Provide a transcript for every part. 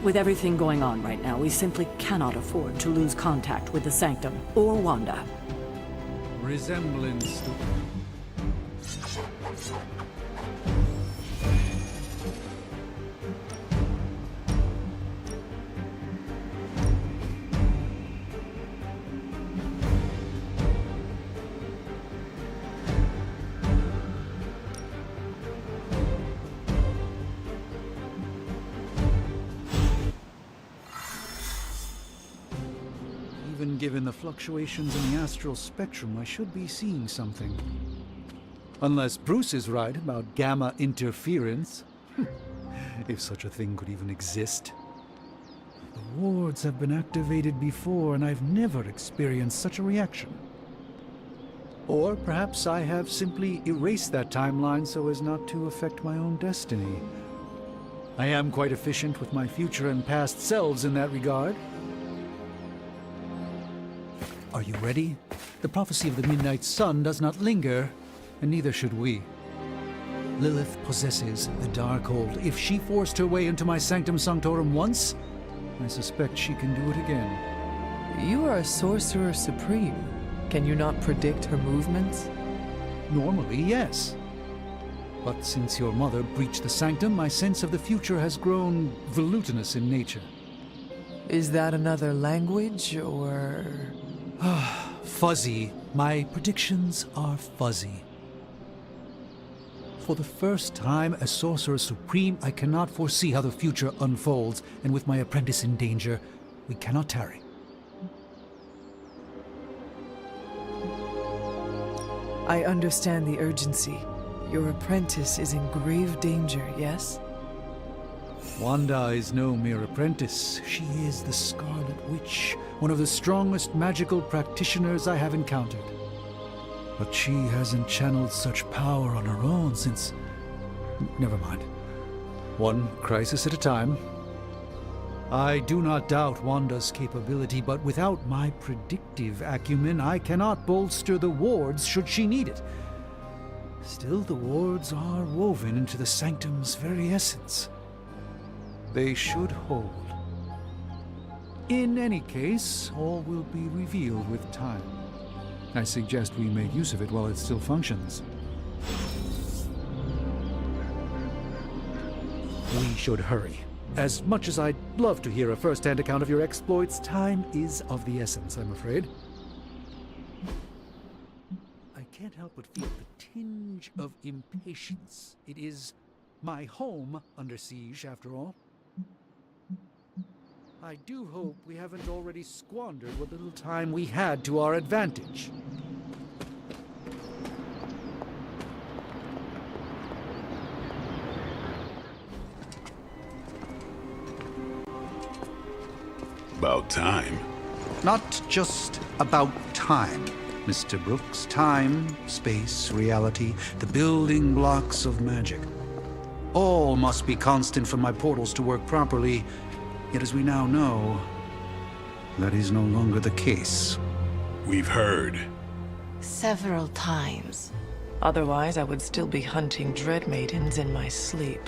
With everything going on right now, we simply cannot afford to lose contact with the Sanctum or Wanda. Resemblance to... Even given the fluctuations in the astral spectrum, I should be seeing something. Unless Bruce is right about gamma interference. If such a thing could even exist. The wards have been activated before, and I've never experienced such a reaction. Or perhaps I have simply erased that timeline so as not to affect my own destiny. I am quite efficient with my future and past selves in that regard. Are you ready? The prophecy of the Midnight Sun does not linger, and neither should we. Lilith possesses the Darkhold. If she forced her way into my Sanctum Sanctorum once, I suspect she can do it again. You are a Sorcerer Supreme. Can you not predict her movements? Normally, yes. But since your mother breached the Sanctum, my sense of the future has grown volutinous in nature. Is that another language, or...? Fuzzy. My predictions are fuzzy. For the first time as Sorcerer Supreme, I cannot foresee how the future unfolds, and with my apprentice in danger, we cannot tarry. I understand the urgency. Your apprentice is in grave danger, yes? Wanda is no mere apprentice. She is the Scarlet Witch, one of the strongest magical practitioners I have encountered. But she hasn't channeled such power on her own since... Never mind. One crisis at a time. I do not doubt Wanda's capability, but without my predictive acumen, I cannot bolster the wards should she need it. Still, the wards are woven into the Sanctum's very essence. They should hold. In any case, all will be revealed with time. I suggest we make use of it while it still functions. We should hurry. As much as I'd love to hear a first-hand account of your exploits, time is of the essence, I'm afraid. I can't help but feel the tinge of impatience. It is my home under siege, after all. I do hope we haven't already squandered what little time we had to our advantage. About time. Not just about time, Mr. Brooks. Time, space, reality, the building blocks of magic. All must be constant for my portals to work properly. Yet as we now know, that is no longer the case. We've heard. Several times. Otherwise, I would still be hunting Dread Maidens in my sleep.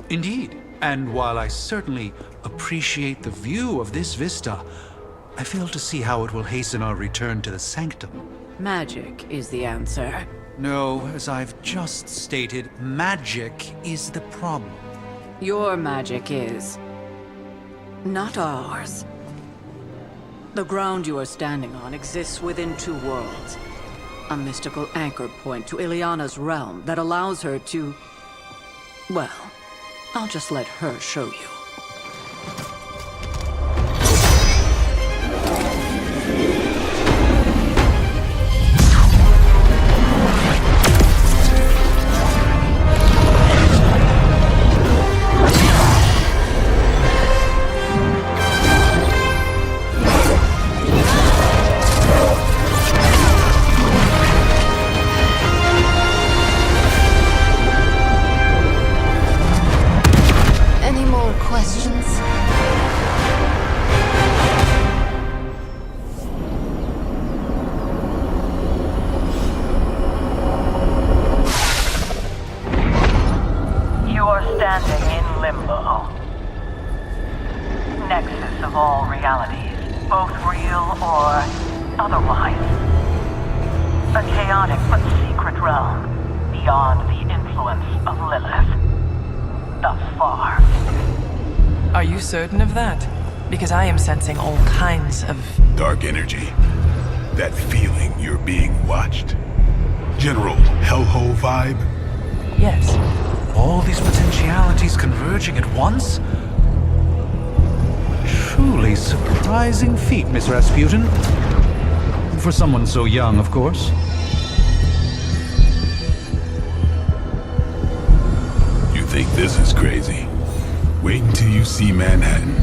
Indeed. And while I certainly appreciate the view of this vista, I fail to see how it will hasten our return to the Sanctum. Magic is the answer. No, as I've just stated, magic is the problem. Your magic is... not ours. The ground you are standing on exists within two worlds. A mystical anchor point to Ileana's realm that allows her to... well, I'll just let her show you. nexus of all realities, both real or otherwise. A chaotic but secret realm, beyond the influence of Lilith. Thus far. Are you certain of that? Because I am sensing all kinds of... Dark energy. That feeling you're being watched. General hellhole vibe. Yes. All these potentialities converging at once? Truly surprising feat, Miss Rasputin. For someone so young, of course. You think this is crazy? Wait until you see Manhattan.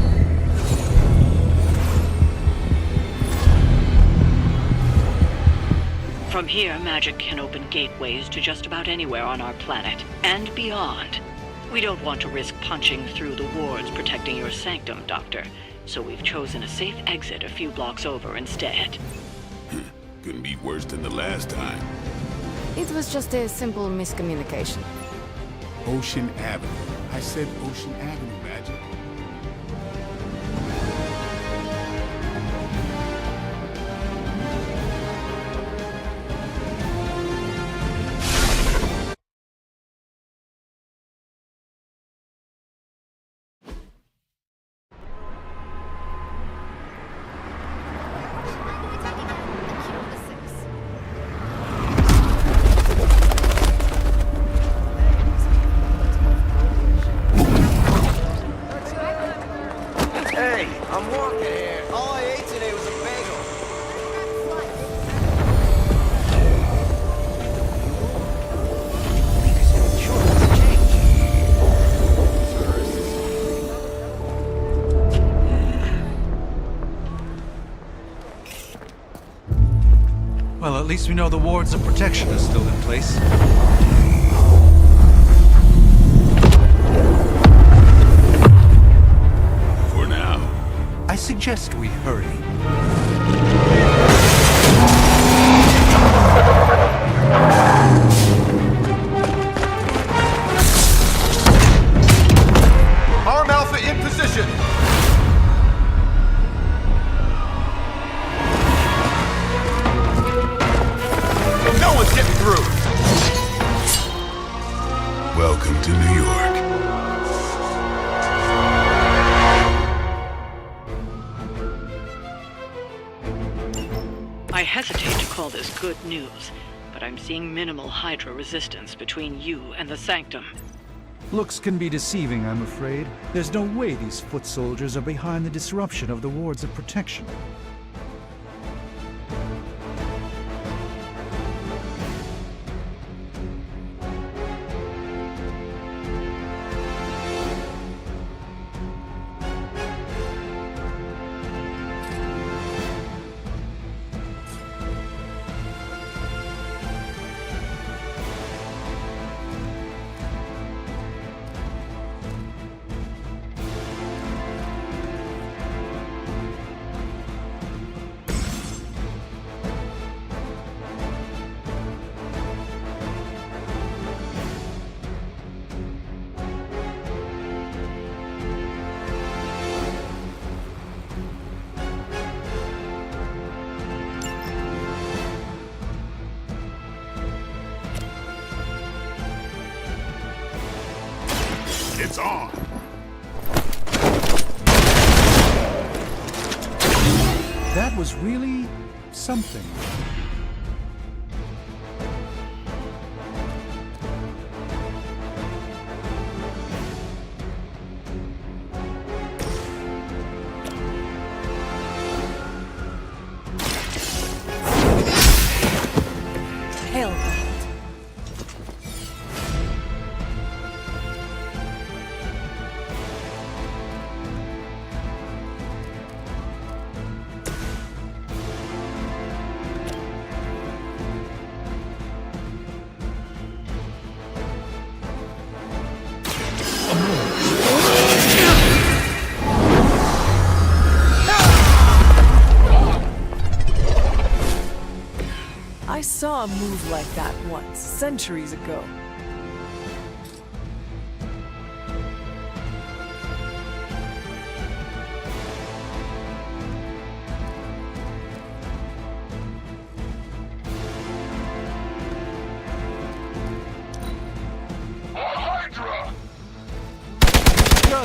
From here, magic can open gateways to just about anywhere on our planet, and beyond. We don't want to risk punching through the wards protecting your sanctum, Doctor, so we've chosen a safe exit a few blocks over instead. Couldn't be worse than the last time. It was just a simple miscommunication. Ocean Avenue. I said Ocean Avenue, Magic. Well, at least we know the wards of protection are still in place. For now. I suggest we hurry. Arm Alpha in position! No one's getting through! Welcome to New York. I hesitate to call this good news, but I'm seeing minimal Hydra resistance between you and the Sanctum. Looks can be deceiving, I'm afraid. There's no way these foot soldiers are behind the disruption of the wards of protection. It's on! That was really something. Hell. I saw a move like that once, centuries ago.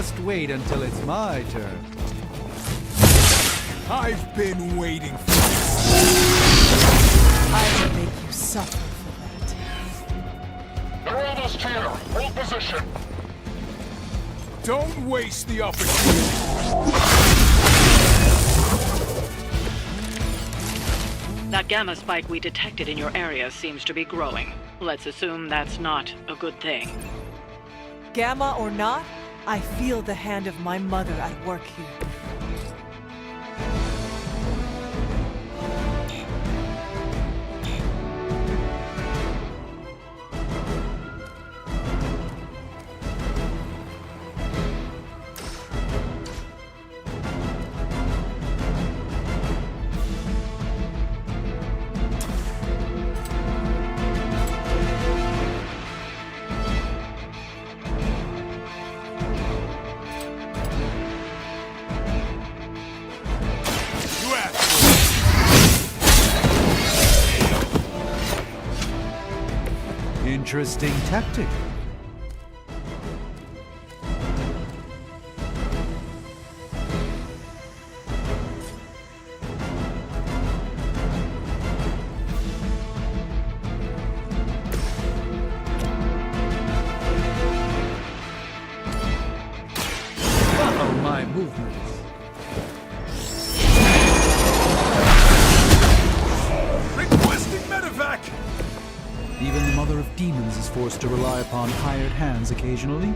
Just wait until it's my turn. I've been waiting for this. I will make you suffer for that. They're almost here. Hold position. Don't waste the opportunity. That gamma spike we detected in your area seems to be growing. Let's assume that's not a good thing. Gamma or not, I feel the hand of my mother at work here. You asked for it. Interesting tactic. Follow my movements. Requesting medevac! Even the mother of demons is forced to rely upon hired hands occasionally.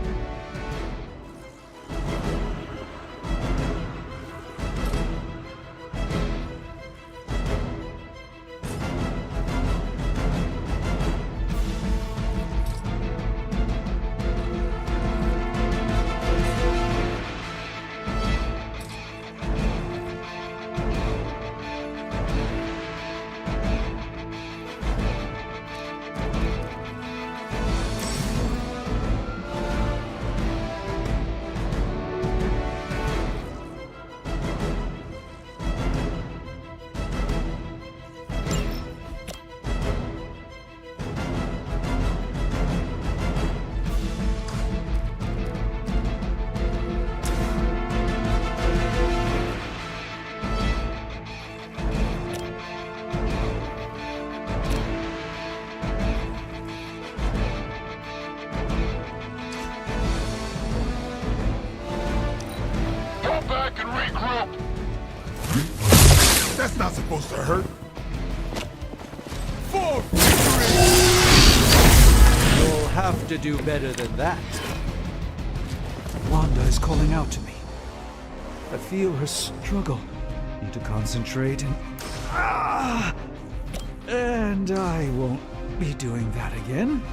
Go back and regroup. That's not supposed to hurt. For victory! You'll have to do better than that. Wanda is calling out to me. I feel her struggle. Need to concentrate and... And I won't be doing that again.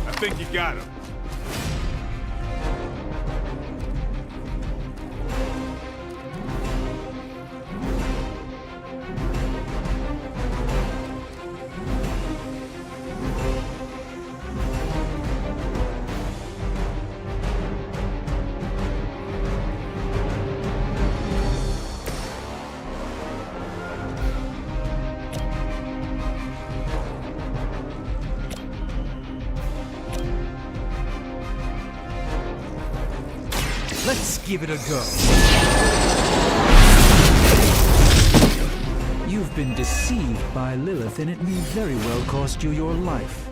I think you got him. give it a go. You've been deceived by Lilith, and it may very well cost you your life.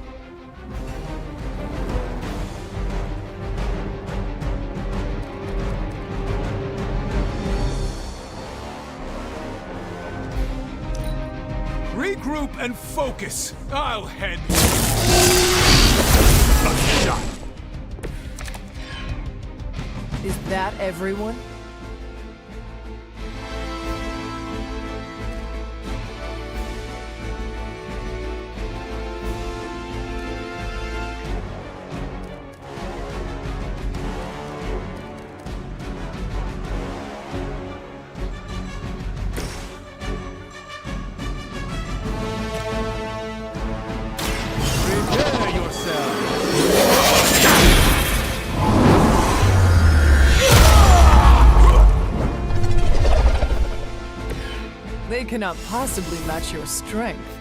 Regroup and focus. I'll handle it. A shot. Is that everyone? Prepare yourself. They cannot possibly match your strength.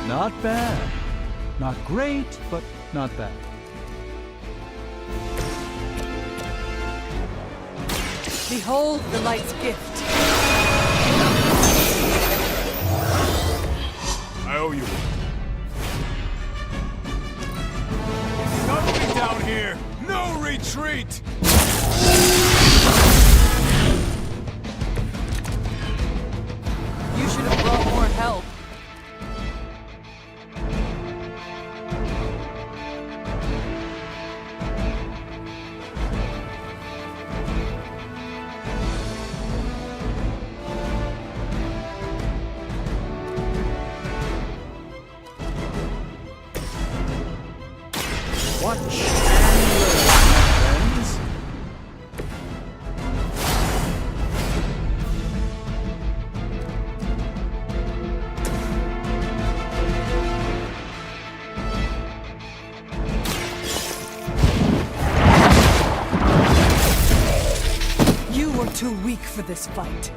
Not bad. Not great, but not bad. Behold the light's gift. I owe you one. Nothing down here. No retreat. You should have brought more help. Watch and learn, friends. You were too weak for this fight.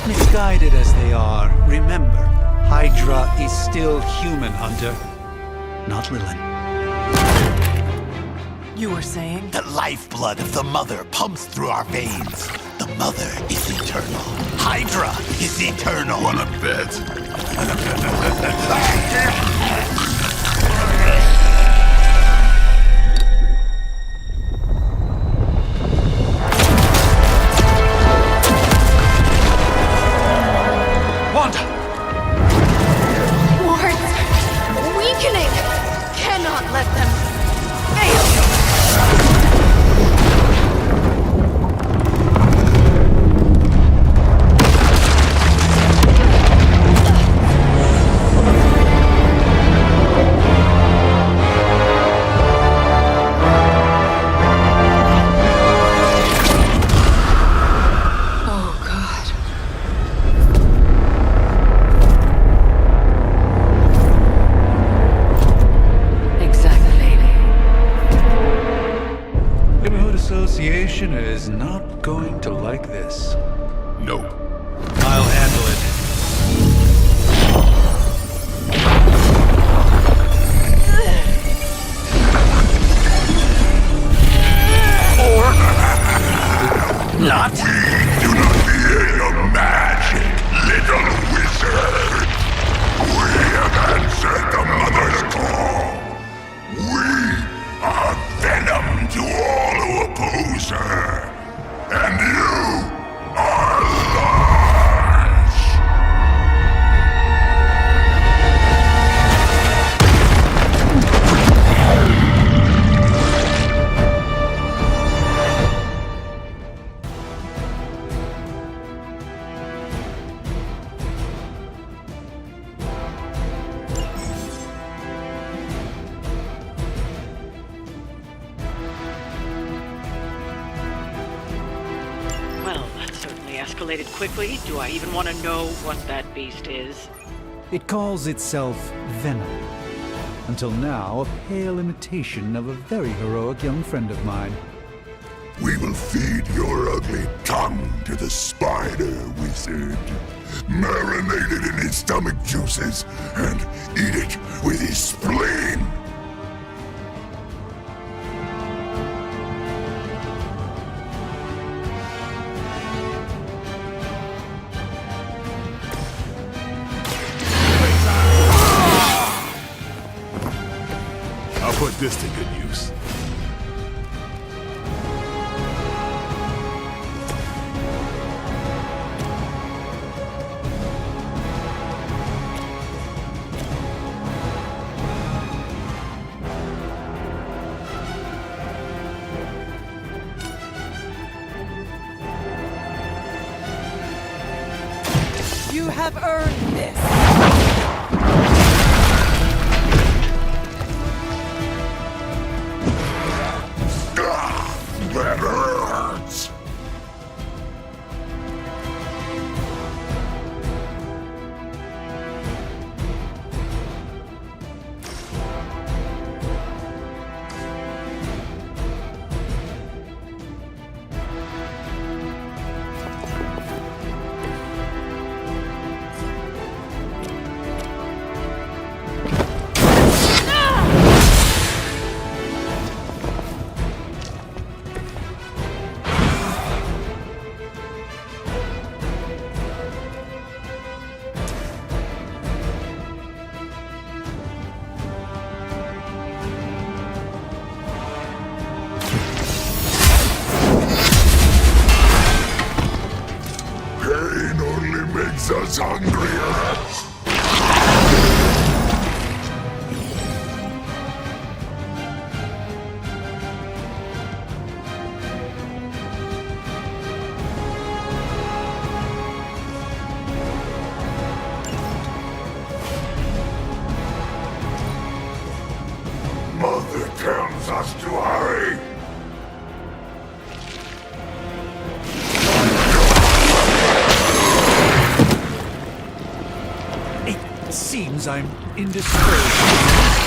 Misguided as they are, remember, Hydra is still human, Hunter. Not Lilin. You were saying? The lifeblood of the Mother pumps through our veins. The Mother is eternal. Hydra is eternal. Wanna bet? Wanda! Wards! Weakening! Cannot let them fail! Oh, God. Exactly. Neighborhood Association is not going to like this. Nope. I'll handle it. Not? Do not fear your magic, little wizard. We have answered the Mother's call. We are venom to all who oppose her. And you annihilate it quickly? Do I even want to know what that beast is? It calls itself Venom. Until now, a pale imitation of a very heroic young friend of mine. We will feed your ugly tongue to the spider wizard. Marinate it in his stomach juices and eat it with his spleen. I'll put this to good use. You have earned this. That hurts! Pain only makes us hungrier. Mother tells us to hurry. It seems I'm indisposed.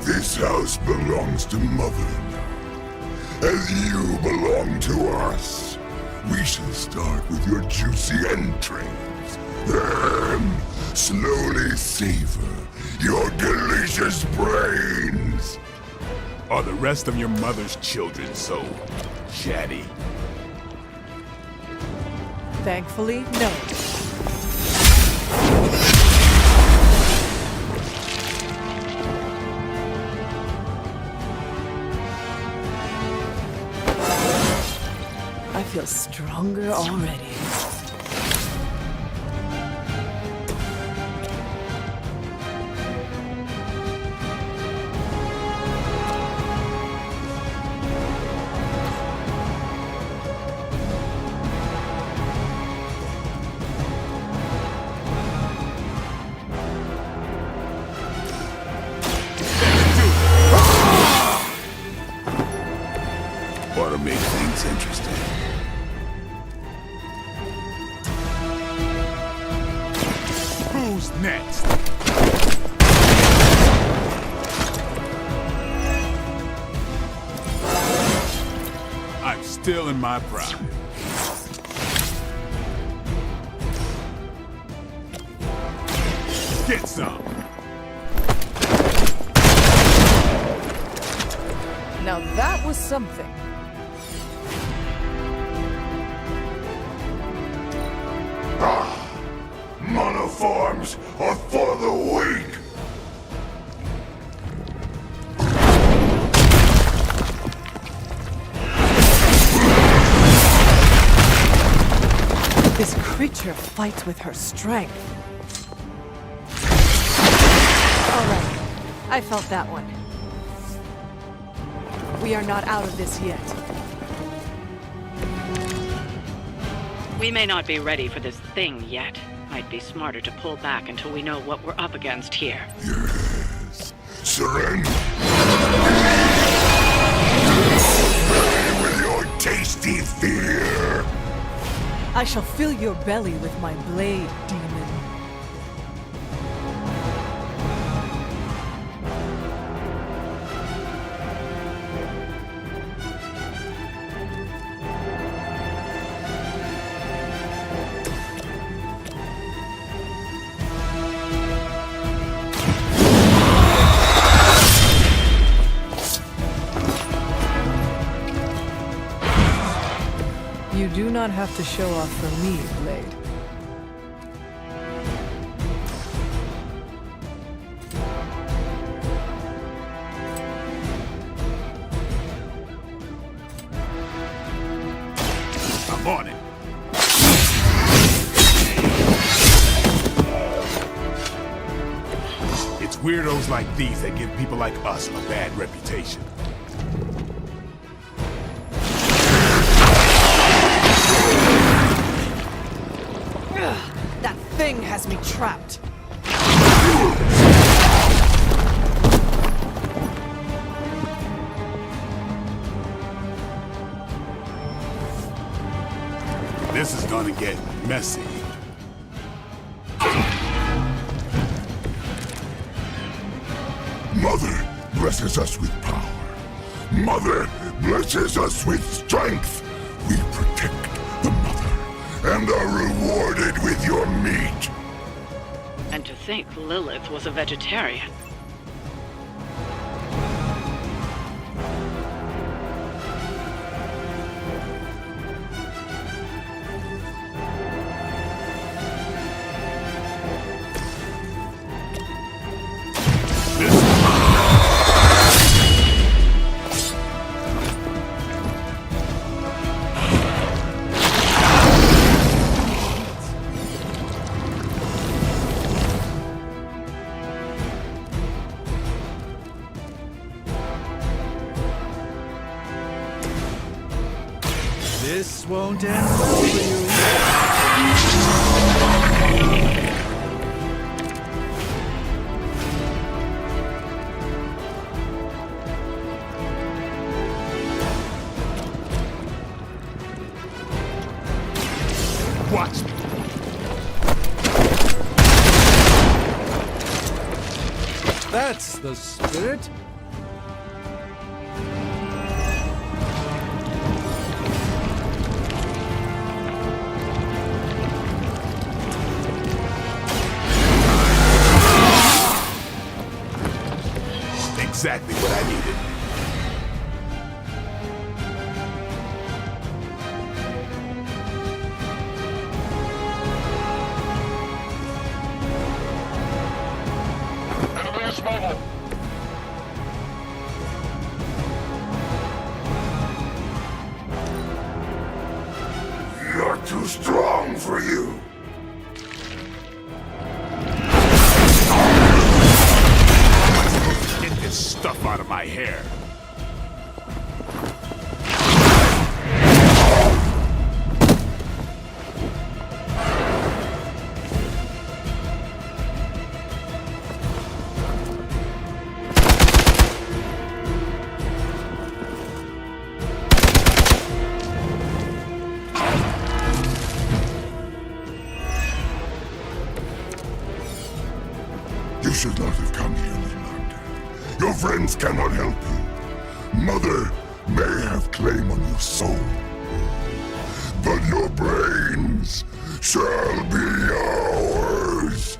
This house belongs to Mother now, as you belong to us. We shall start with your juicy entrails, then slowly savor your delicious brains. Are the rest of your mother's children so chatty? Thankfully, no. I feel stronger already. Ought to make things interesting. Who's next? I'm still in my prime. Get some. Now that was something. Monoforms are for the weak. This creature fights with her strength. All right, I felt that one. We are not out of this yet. We may not be ready for this thing yet. Might be smarter to pull back until we know what we're up against here. Yes. Surrender. With your tasty fear. I shall fill your belly with my blade, demon. You do not have to show off for me, Blade. I'm on it. It's weirdos like these that give people like us a bad reputation. That thing has me trapped. This is gonna get messy. Mother blesses us with power. Mother blesses us with strength. We protect the mother and are rewarded with your meat. And to think Lilith was a vegetarian. This won't end well for you. Watch me. That's the spirit. Exactly what I needed. Enemies mobile. You're too strong for you. Get this stuff out of my hair. You should not have come here, Midlander. Your friends cannot help you. Mother may have claim on your soul, but your brains shall be ours.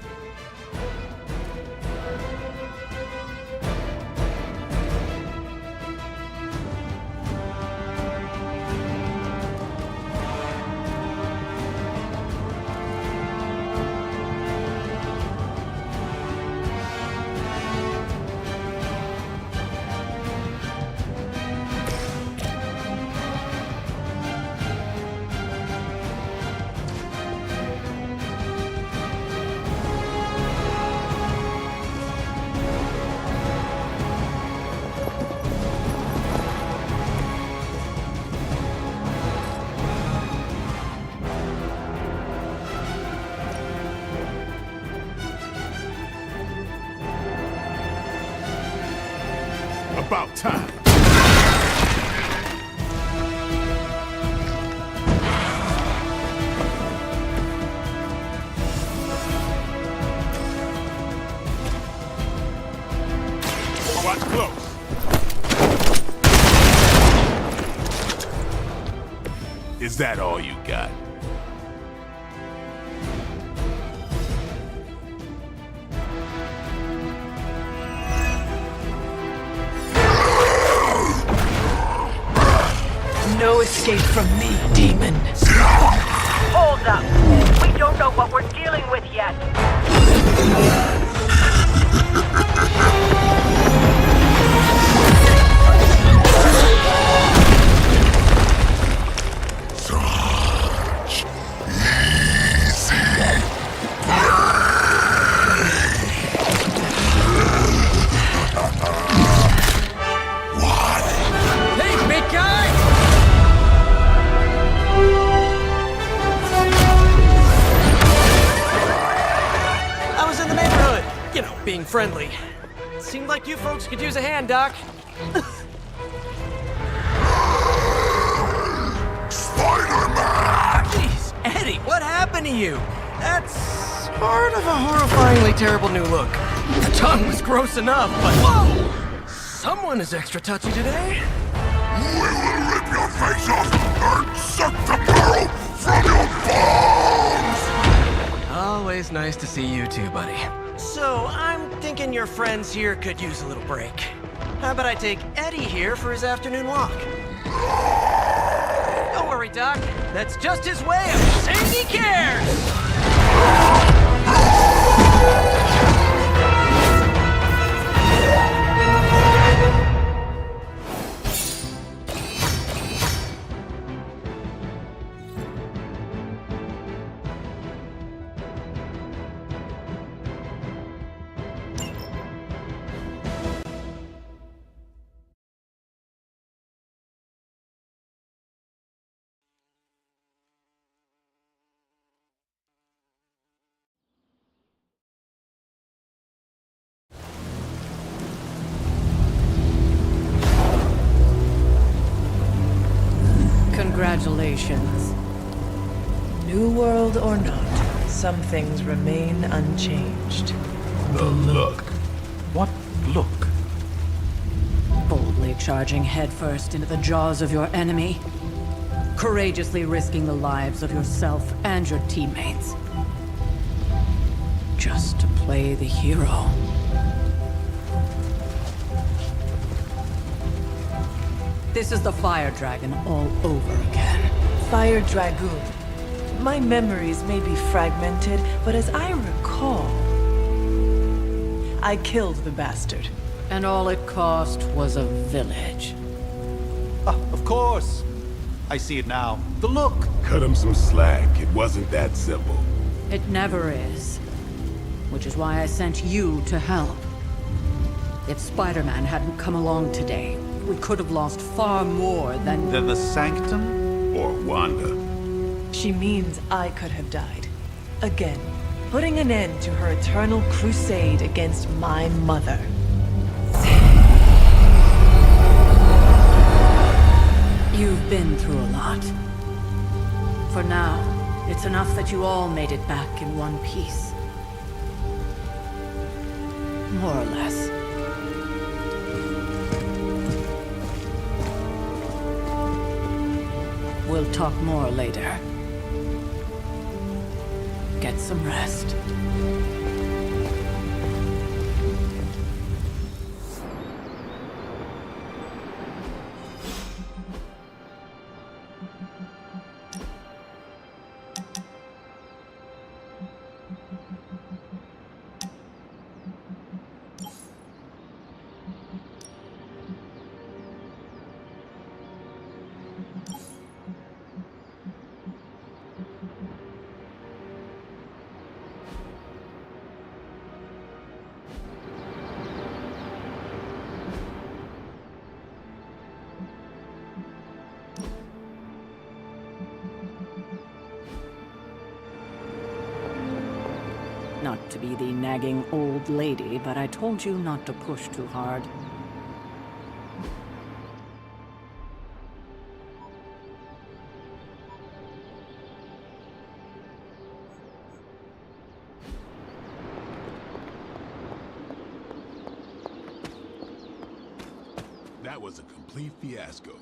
about time. Watch close. Is that all you got? No escape from me, demon. Hold up. We don't know what we're dealing with yet. Such easy What? Hey, big guy! I was in the neighborhood. You know, being friendly. Seemed like you folks could use a hand, Doc. Spider-Man! Jeez, Eddie, what happened to you? That's sort of a horrifyingly terrible new look. The tongue was gross enough, but whoa! Someone is extra touchy today. We will rip your face off and suck the marrow from your bones! Always nice to see you too, buddy. So, I'm thinking your friends here could use a little break. How about I take Eddie here for his afternoon walk? Don't worry, Doc. That's just his way of saying he cares! Congratulations. New world or not, some things remain unchanged. The look. What look? Boldly charging headfirst into the jaws of your enemy. Courageously risking the lives of yourself and your teammates. Just to play the hero. This is the Fire Dragon all over again. Fire Dragoon. My memories may be fragmented, but as I recall, I killed the bastard. And all it cost was a village. Of course. I see it now. The look. Cut him some slack. It wasn't that simple. It never is. Which is why I sent you to help. If Spider-Man hadn't come along today, we could have lost far more than... Then the Sanctum? Or Wanda. She means I could have died. Again, putting an end to her eternal crusade against my mother. You've been through a lot. For now, it's enough that you all made it back in one piece. More or less. We'll talk more later. Get some rest. Not to be the nagging old lady, but I told you not to push too hard. that was a complete fiasco.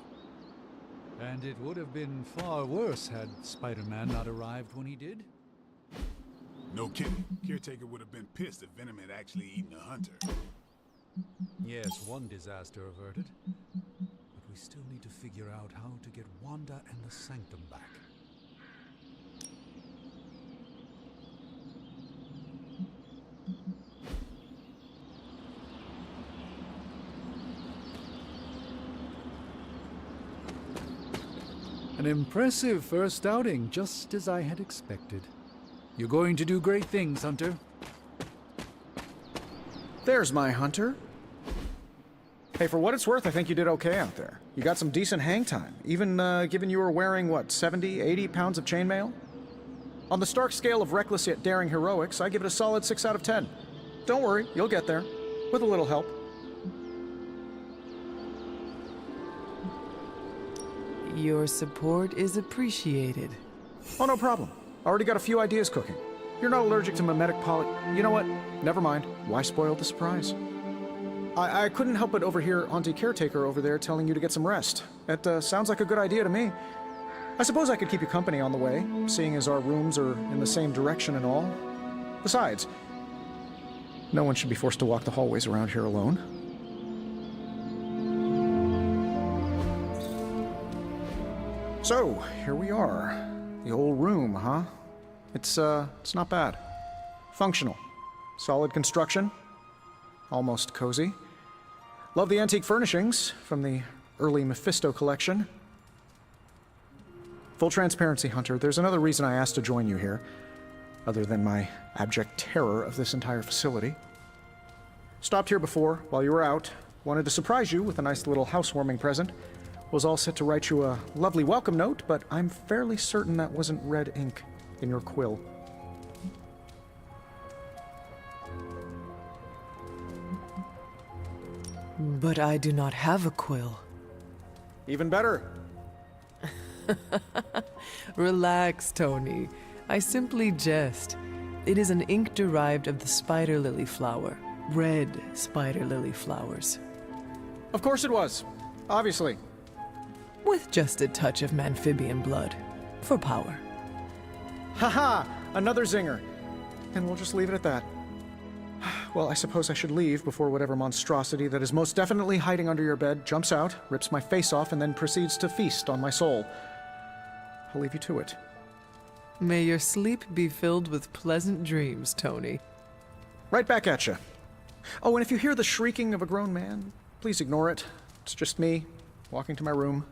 And it would have been far worse had Spider-Man not arrived when he did. No kidding. Caretaker would have been pissed if Venom had actually eaten a hunter. Yes, one disaster averted. But we still need to figure out how to get Wanda and the Sanctum back. An impressive first outing, just as I had expected. You're going to do great things, Hunter. There's my Hunter. Hey, for what it's worth, I think you did okay out there. You got some decent hang time, even given you were wearing, what, 70, 80 pounds of chainmail? On the Stark scale of reckless yet daring heroics, I give it a solid 6 out of 10. Don't worry, you'll get there. With a little help. Your support is appreciated. Oh, no problem. Already got a few ideas cooking. You're not allergic to mimetic poly... You know what? Never mind. Why spoil the surprise? I couldn't help but overhear Auntie Caretaker over there telling you to get some rest. That sounds like a good idea to me. I suppose I could keep you company on the way, seeing as our rooms are in the same direction and all. Besides, no one should be forced to walk the hallways around here alone. So, here we are. The old room, huh? It's not bad. Functional. Solid construction. Almost cozy. Love the antique furnishings from the early Mephisto collection. Full transparency, Hunter, there's another reason I asked to join you here, other than my abject terror of this entire facility. Stopped here before, while you were out. Wanted to surprise you with a nice little housewarming present. Was all set to write you a lovely welcome note, but I'm fairly certain that wasn't red ink in your quill. But I do not have a quill. Even better. Relax, Tony. I simply jest. It is an ink derived of the spider lily flower. Red spider lily flowers. Of course it was. Obviously. With just a touch of amphibian blood. For power. Haha! Another zinger. And we'll just leave it at that. Well, I suppose I should leave before whatever monstrosity that is most definitely hiding under your bed jumps out, rips my face off, and then proceeds to feast on my soul. I'll leave you to it. May your sleep be filled with pleasant dreams, Tony. Right back at you. Oh, and if you hear the shrieking of a grown man, please ignore it. It's just me, walking to my room.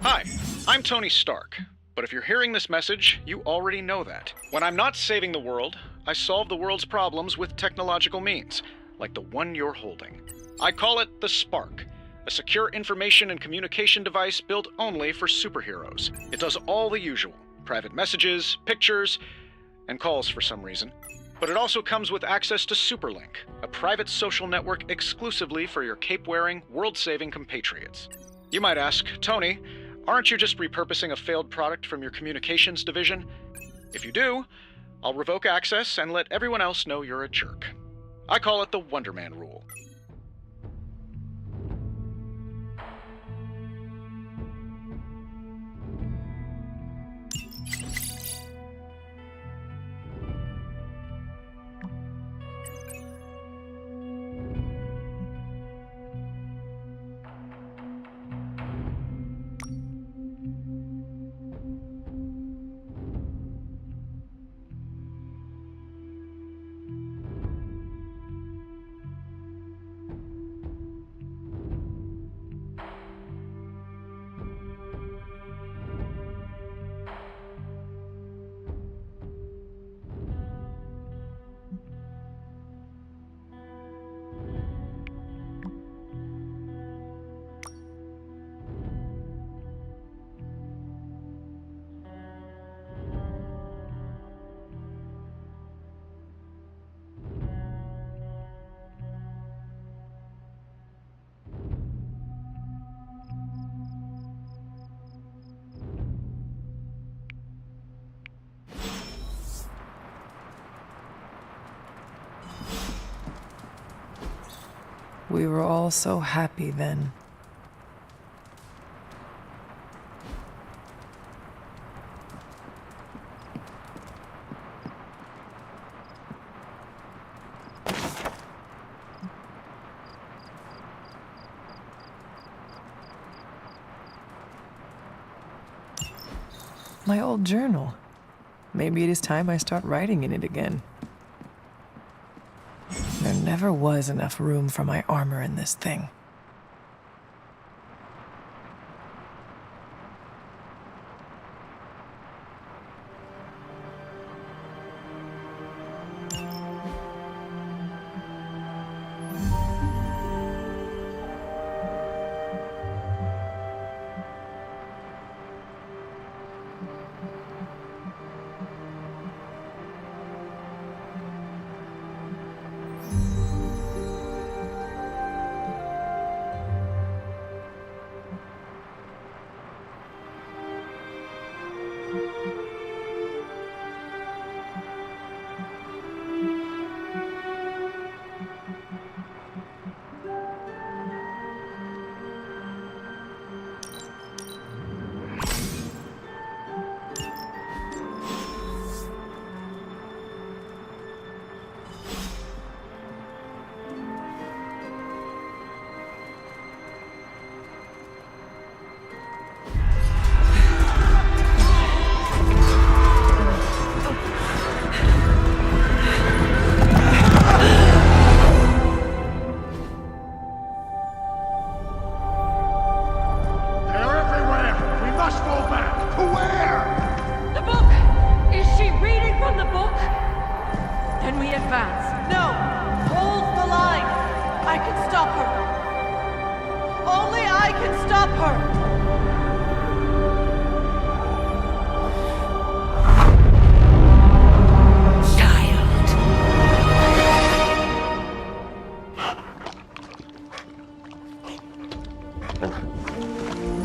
Hi, I'm Tony Stark, but if you're hearing this message, you already know that. When I'm not saving the world, I solve the world's problems with technological means, like the one you're holding. I call it the Spark, a secure information and communication device built only for superheroes. It does all the usual: private messages, pictures, and calls for some reason. But it also comes with access to Superlink, a private social network exclusively for your cape-wearing, world-saving compatriots. You might ask, Tony, aren't you just repurposing a failed product from your communications division? If you do, I'll revoke access and let everyone else know you're a jerk. I call it the Wonder Man rule. We were all so happy then. My old journal. Maybe it is time I start writing in it again. There never was enough room for my armor in this thing.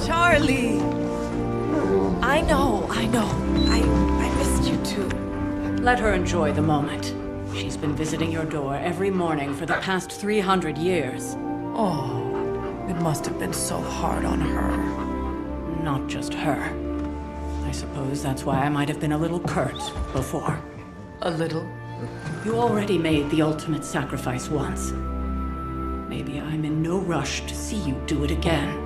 Charlie! I know. I missed you too. Let her enjoy the moment. She's been visiting your door every morning for the past 300 years. Oh, it must have been so hard on her. Not just her. I suppose that's why I might have been a little curt before. A little? You already made the ultimate sacrifice once. Maybe I'm in no rush to see you do it again.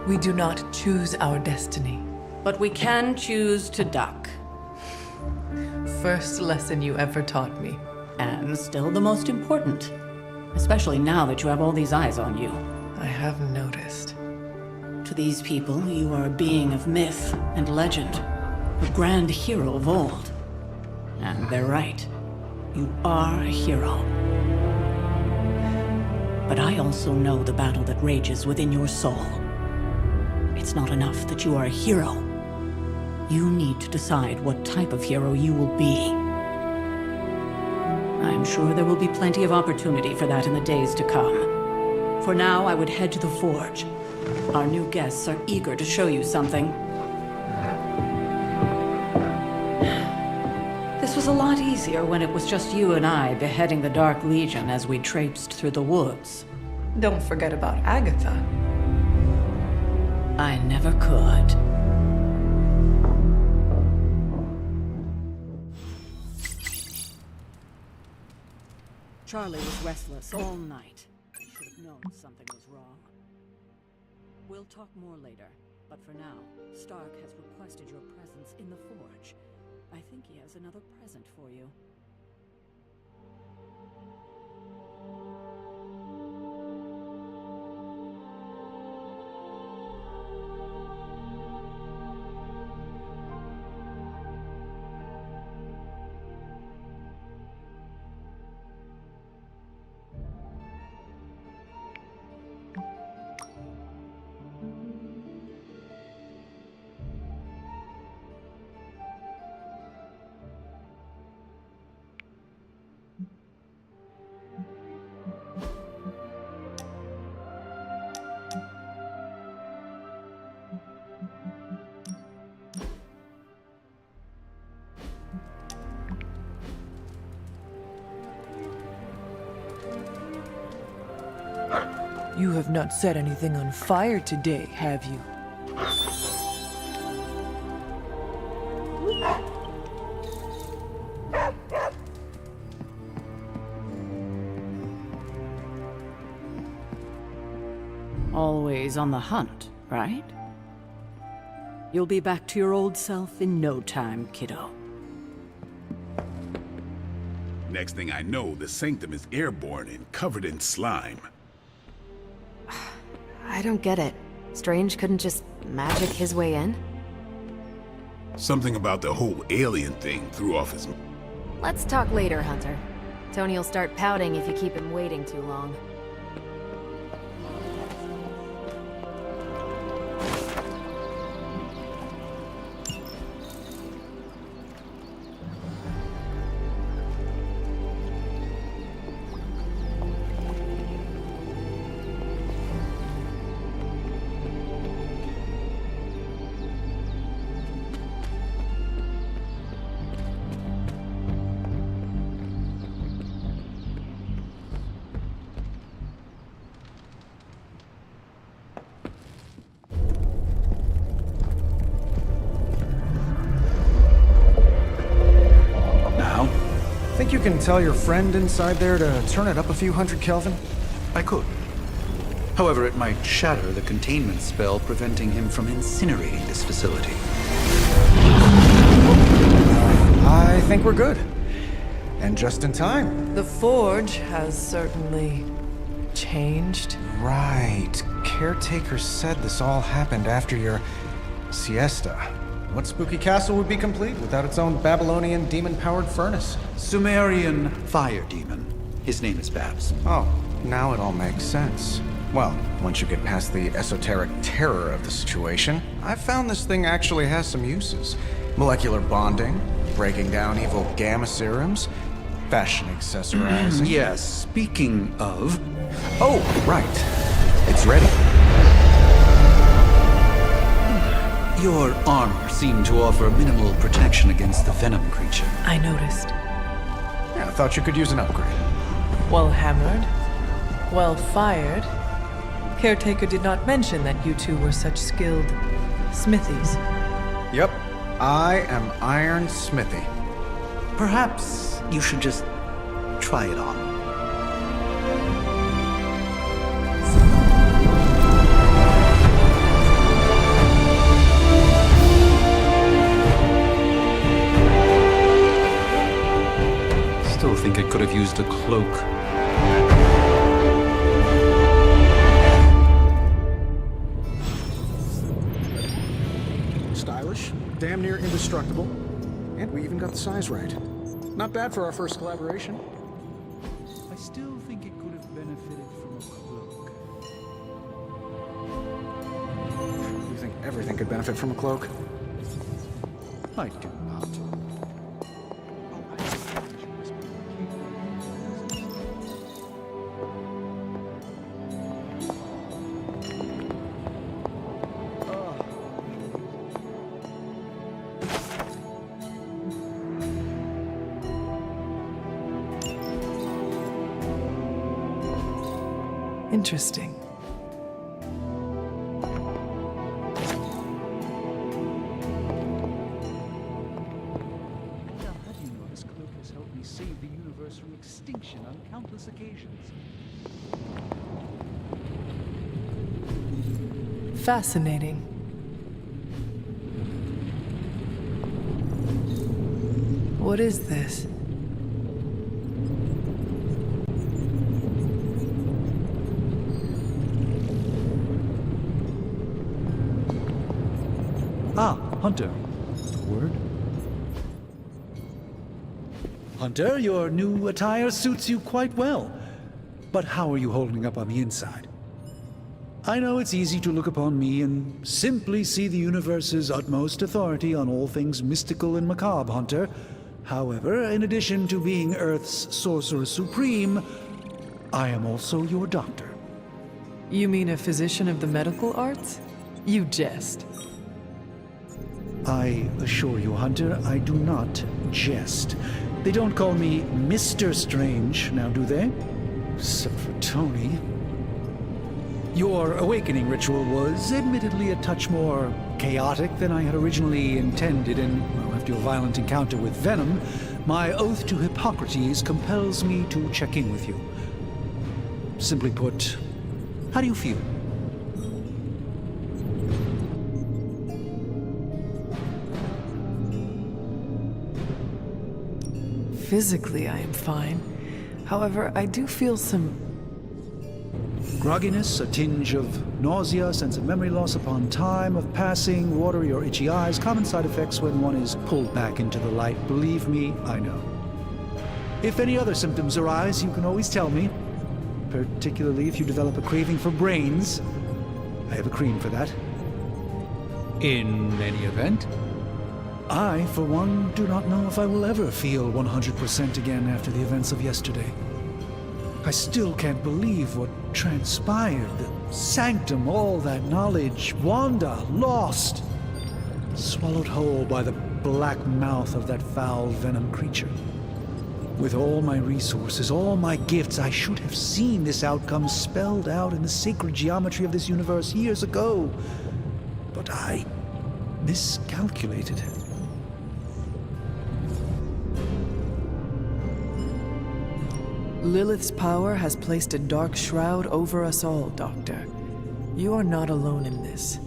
We do not choose our destiny. But we can choose to duck. First lesson you ever taught me. And still the most important. Especially now that you have all these eyes on you. I have noticed. To these people, you are a being of myth and legend. A grand hero of old. And they're right. You are a hero. But I also know the battle that rages within your soul. It's not enough that you are a hero. You need to decide what type of hero you will be. I'm sure there will be plenty of opportunity for that in the days to come. For now, I would head to the forge. Our new guests are eager to show you something. This was a lot easier when it was just you and I beheading the Dark Legion as we traipsed through the woods. Don't forget about Agatha. I never could. Charlie was restless all night. I should have known something was wrong. We'll talk more later, but for now, Stark has requested your presence in the forge. I think he has another present for you. You have not set anything on fire today, have you? Always on the hunt, right? You'll be back to your old self in no time, kiddo. Next thing I know, the sanctum is airborne and covered in slime. I don't get it. Strange couldn't just magic his way in? Something about the whole alien thing threw off his... Let's talk later, Hunter. Tony will start pouting if you keep him waiting too long. Think you can tell your friend inside there to turn it up a few hundred Kelvin? I could. However, it might shatter the containment spell preventing him from incinerating this facility. I think we're good. And just in time. The forge has certainly changed. Right. Caretaker said this all happened after your siesta. What spooky castle would be complete without its own Babylonian demon-powered furnace? Sumerian fire demon. His name is Babs. Oh, now it all makes sense. Well, once you get past the esoteric terror of the situation, I've found this thing actually has some uses. Molecular bonding, breaking down evil gamma serums, fashion accessorizing. Yes, speaking of... Oh, right. It's ready. Your armor seemed to offer minimal protection against the venom creature. I noticed. Yeah, I thought you could use an upgrade. Well hammered, well fired. Caretaker did not mention that you two were such skilled smithies. Yep, I am Iron Smithy. Perhaps you should just try it on. Still think it could have used a cloak. Stylish, damn near indestructible, and we even got the size right. Not bad for our first collaboration. I still think it could have benefited from a cloak. You think everything could benefit from a cloak? I do not. Interesting. How do you know this cloak has helped me save the universe from extinction on countless occasions? Fascinating. What is this? Ah, Hunter. Word? Hunter, your new attire suits you quite well. But how are you holding up on the inside? I know it's easy to look upon me and simply see the universe's utmost authority on all things mystical and macabre, Hunter. However, in addition to being Earth's sorcerer supreme, I am also your doctor. You mean a physician of the medical arts? You jest. I assure you, Hunter, I do not jest. They don't call me Mr. Strange, now do they? Except for Tony. Your awakening ritual was admittedly a touch more chaotic than I had originally intended, and well, after your violent encounter with Venom, my oath to Hippocrates compels me to check in with you. Simply put, how do you feel? Physically, I am fine. However, I do feel some grogginess, a tinge of nausea, sense of memory loss upon time of passing, watery or itchy eyes, common side effects when one is pulled back into the light. Believe me, I know. If any other symptoms arise, you can always tell me, particularly if you develop a craving for brains. I have a cream for that. In any event, I, for one, do not know if I will ever feel 100% again after the events of yesterday. I still can't believe what transpired. The sanctum, all that knowledge, Wanda, lost. Swallowed whole by the black mouth of that foul venom creature. With all my resources, all my gifts, I should have seen this outcome spelled out in the sacred geometry of this universe years ago. But I miscalculated. Lilith's power has placed a dark shroud over us all, Doctor. You are not alone in this.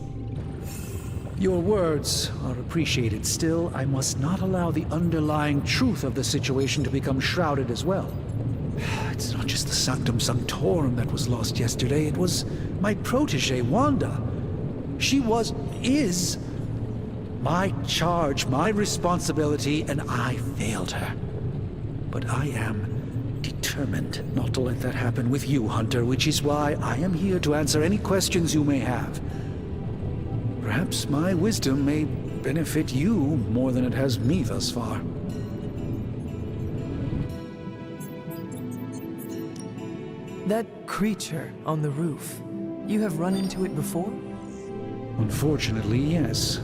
Your words are appreciated. Still, I must not allow the underlying truth of the situation to become shrouded as well. It's not just the Sanctum Sanctorum that was lost yesterday. It was my protege, Wanda. She is my charge, my responsibility, and I failed her. But I am determined not to let that happen with you, Hunter, which is why I am here to answer any questions you may have. Perhaps my wisdom may benefit you more than it has me thus far. That creature on the roof, you have run into it before? Unfortunately, yes.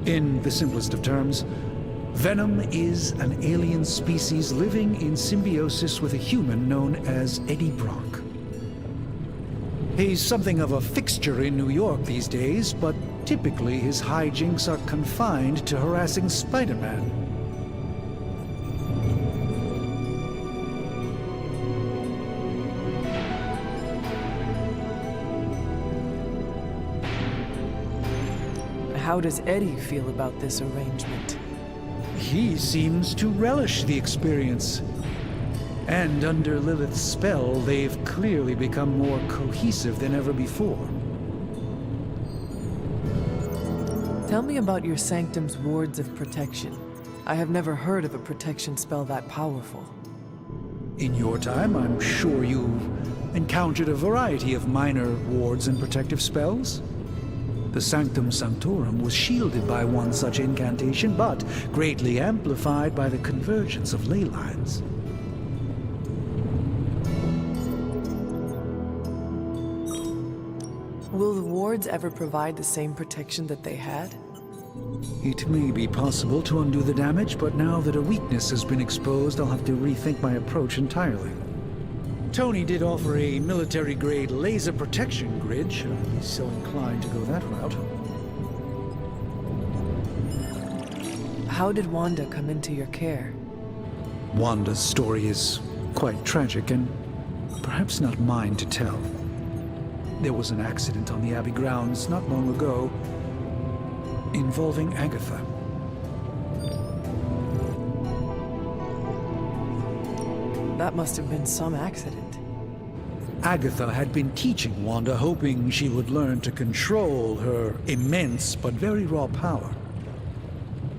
In the simplest of terms, Venom is an alien species living in symbiosis with a human known as Eddie Brock. He's something of a fixture in New York these days, but typically his hijinks are confined to harassing Spider-Man. How does Eddie feel about this arrangement? He seems to relish the experience. And under Lilith's spell, they've clearly become more cohesive than ever before. Tell me about your Sanctum's wards of protection. I have never heard of a protection spell that powerful. In your time, I'm sure you've encountered a variety of minor wards and protective spells. The Sanctum Sanctorum was shielded by one such incantation, but greatly amplified by the convergence of ley lines. Will the wards ever provide the same protection that they had? It may be possible to undo the damage, but now that a weakness has been exposed, I'll have to rethink my approach entirely. Tony did offer a military-grade laser protection grid, should I be so inclined to go that route. How did Wanda come into your care? Wanda's story is quite tragic and perhaps not mine to tell. There was an accident on the Abbey grounds not long ago involving Agatha. That must have been some accident. Agatha had been teaching Wanda, hoping she would learn to control her immense but very raw power.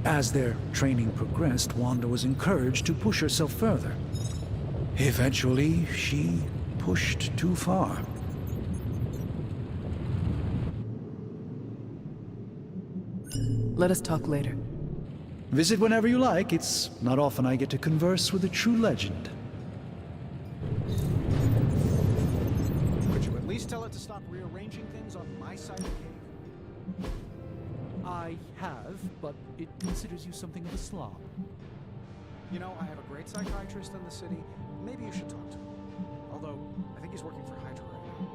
As their training progressed, Wanda was encouraged to push herself further. Eventually, she pushed too far. Let us talk later. Visit whenever you like. It's not often I get to converse with a true legend. Could you at least tell it to stop rearranging things on my side of the cave? I have, but it considers you something of a slob. You know, I have a great psychiatrist in the city. Maybe you should talk to him. Although, I think he's working for Hydra right now.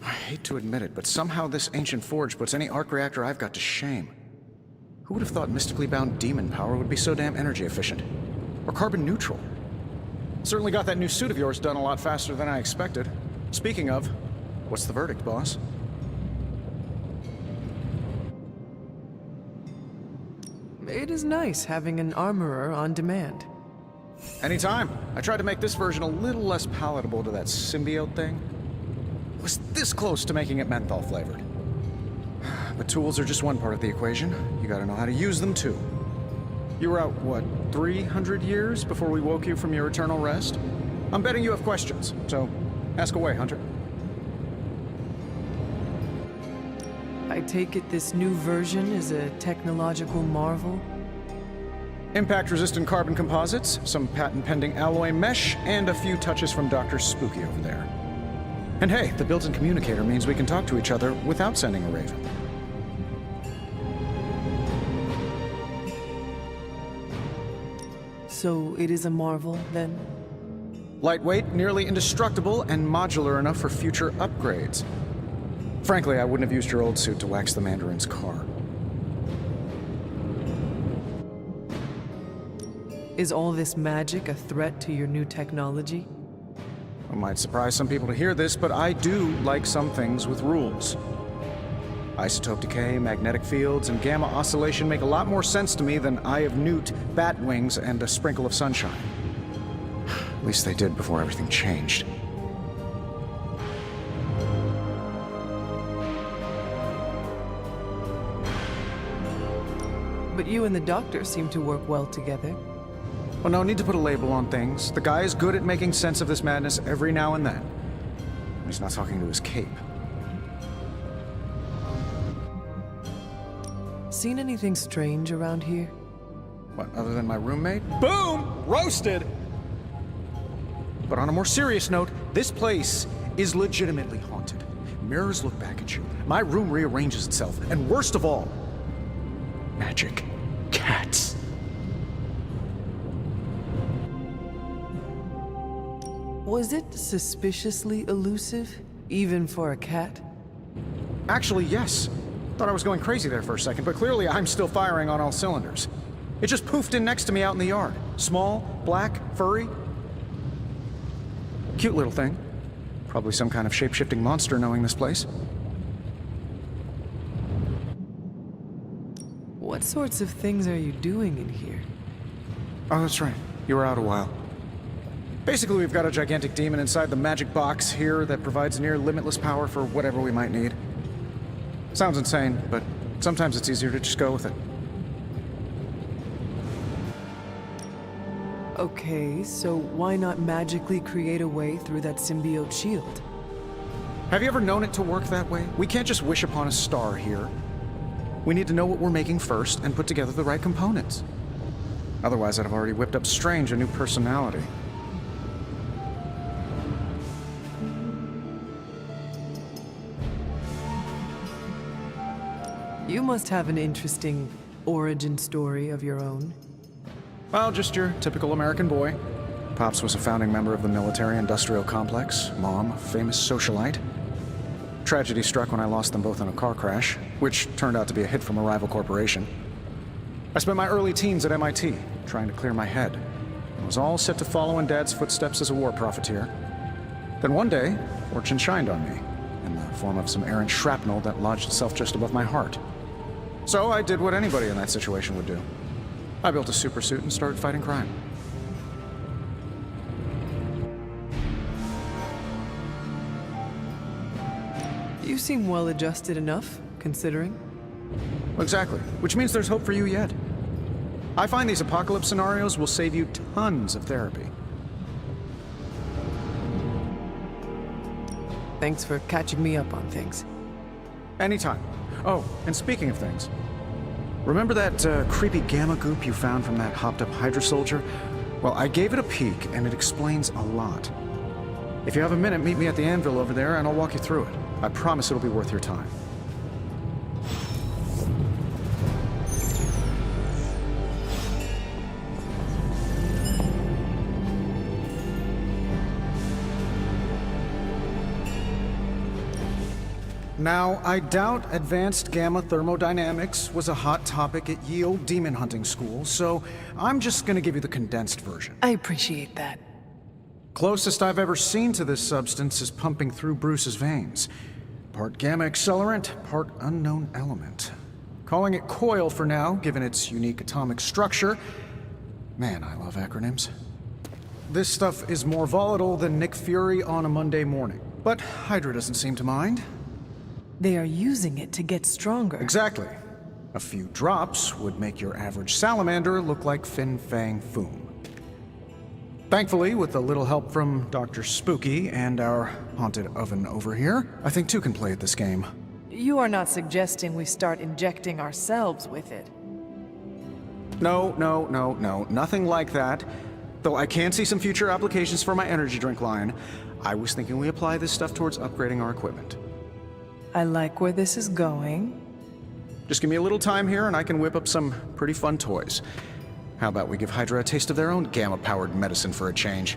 I hate to admit it, but somehow this ancient forge puts any arc reactor I've got to shame. Who would have thought mystically bound demon power would be so damn energy efficient? Or carbon neutral? Certainly got that new suit of yours done a lot faster than I expected. Speaking of, what's the verdict, boss? It is nice having an armorer on demand. Anytime. I tried to make this version a little less palatable to that symbiote thing. It was this close to making it menthol flavored. But tools are just one part of the equation. You gotta know how to use them too. You were out, what, 300 years before we woke you from your eternal rest? I'm betting you have questions, so ask away, Hunter. I take it this new version is a technological marvel? Impact-resistant carbon composites, some patent-pending alloy mesh, and a few touches from Dr. Spooky over there. And hey, the built-in communicator means we can talk to each other without sending a raven. So it is a marvel, then? Lightweight, nearly indestructible, and modular enough for future upgrades. Frankly, I wouldn't have used your old suit to wax the Mandarin's car. Is all this magic a threat to your new technology? It might surprise some people to hear this, but I do like some things with rules. Isotope decay, magnetic fields, and gamma oscillation make a lot more sense to me than Eye of Newt, bat wings, and a sprinkle of sunshine. At least they did before everything changed. But you and the doctor seem to work well together. Well, no need to put a label on things. The guy is good at making sense of this madness every now and then. When he's not talking to his cape. Seen anything strange around here? What, other than my roommate? Boom! Roasted! But on a more serious note, this place is legitimately haunted. Mirrors look back at you. My room rearranges itself. And worst of all, magic cats. Was it suspiciously elusive, even for a cat? Actually, yes. Thought I was going crazy there for a second, but clearly I'm still firing on all cylinders. It just poofed in next to me out in the yard. Small, black, furry. Cute little thing. Probably some kind of shape-shifting monster knowing this place. What sorts of things are you doing in here? Oh, that's right. You were out a while. Basically, we've got a gigantic demon inside the magic box here that provides near limitless power for whatever we might need. Sounds insane, but sometimes it's easier to just go with it. Okay, so why not magically create a way through that symbiote shield? Have you ever known it to work that way? We can't just wish upon a star here. We need to know what we're making first and put together the right components. Otherwise, I'd have already whipped up Strange a new personality. You must have an interesting origin story of your own. Well, just your typical American boy. Pops was a founding member of the military-industrial complex. Mom, a famous socialite. Tragedy struck when I lost them both in a car crash, which turned out to be a hit from a rival corporation. I spent my early teens at MIT, trying to clear my head, and was all set to follow in Dad's footsteps as a war profiteer. Then one day, fortune shined on me, in the form of some errant shrapnel that lodged itself just above my heart. So I did what anybody in that situation would do. I built a supersuit and started fighting crime. You seem well adjusted enough, considering. Exactly, which means there's hope for you yet. I find these apocalypse scenarios will save you tons of therapy. Thanks for catching me up on things. Anytime. Oh, and speaking of things, remember that creepy gamma goop you found from that hopped-up Hydra soldier? Well, I gave it a peek, and it explains a lot. If you have a minute, meet me at the anvil over there, and I'll walk you through it. I promise it'll be worth your time. Now, I doubt advanced gamma thermodynamics was a hot topic at ye olde demon hunting school, so I'm just gonna give you the condensed version. I appreciate that. Closest I've ever seen to this substance is pumping through Bruce's veins. Part gamma accelerant, part unknown element. Calling it coil for now, given its unique atomic structure. Man, I love acronyms. This stuff is more volatile than Nick Fury on a Monday morning. But Hydra doesn't seem to mind. They are using it to get stronger. Exactly. A few drops would make your average salamander look like Fin Fang Foom. Thankfully, with a little help from Dr. Spooky and our haunted oven over here, I think two can play at this game. You are not suggesting we start injecting ourselves with it. No, nothing like that. Though I can see some future applications for my energy drink line. I was thinking we apply this stuff towards upgrading our equipment. I like where this is going. Just give me a little time here and I can whip up some pretty fun toys. How about we give Hydra a taste of their own gamma-powered medicine for a change?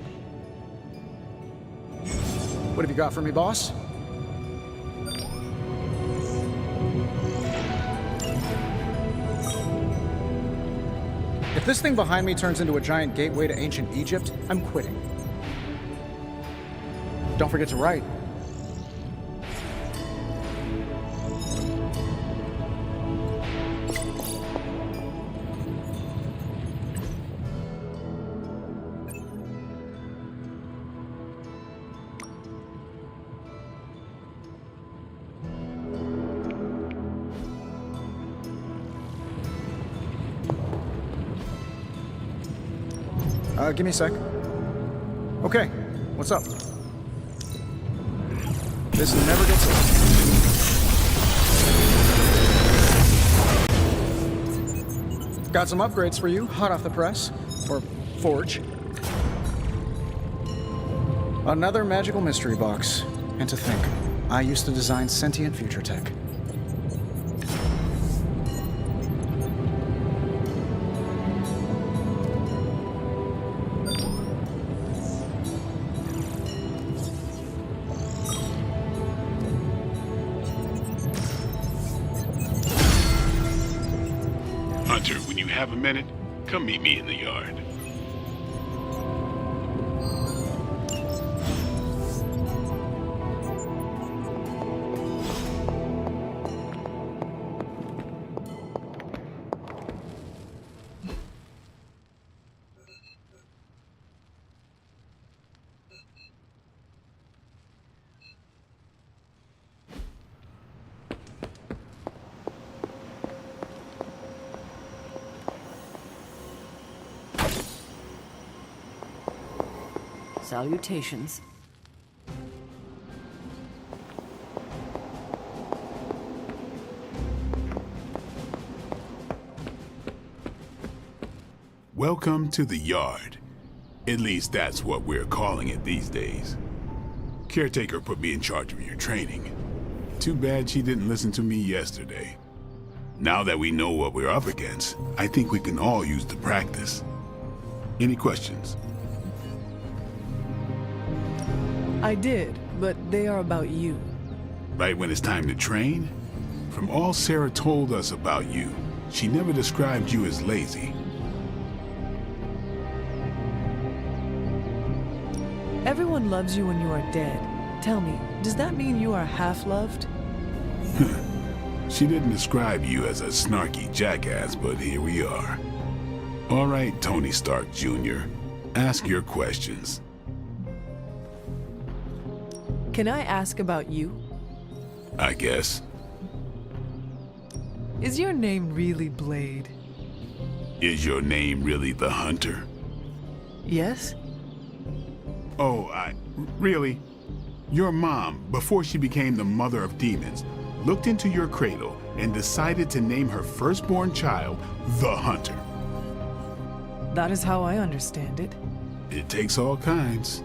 What have you got for me, boss? If this thing behind me turns into a giant gateway to ancient Egypt, I'm quitting. Don't forget to write. Give me a sec. Okay, what's up? This never gets old. Got some upgrades for you, hot off the press. Or forge. Another magical mystery box. And to think, I used to design sentient future tech. Hunter, when you have a minute, come meet me in the yard. Salutations. Welcome to the yard. At least that's what we're calling it these days. Caretaker put me in charge of your training. Too bad she didn't listen to me yesterday. Now that we know what we're up against, I think we can all use the practice. Any questions? I did, but they are about you. Right when it's time to train? From all Sarah told us about you, she never described you as lazy. Everyone loves you when you are dead. Tell me, does that mean you are half-loved? She didn't describe you as a snarky jackass, but here we are. All right, Tony Stark Jr., ask your questions. Can I ask about you? I guess. Is your name really Blade? Is your name really the Hunter? Yes? Oh, really? Your mom, before she became the mother of demons, looked into your cradle and decided to name her firstborn child the Hunter. That is how I understand it. It takes all kinds.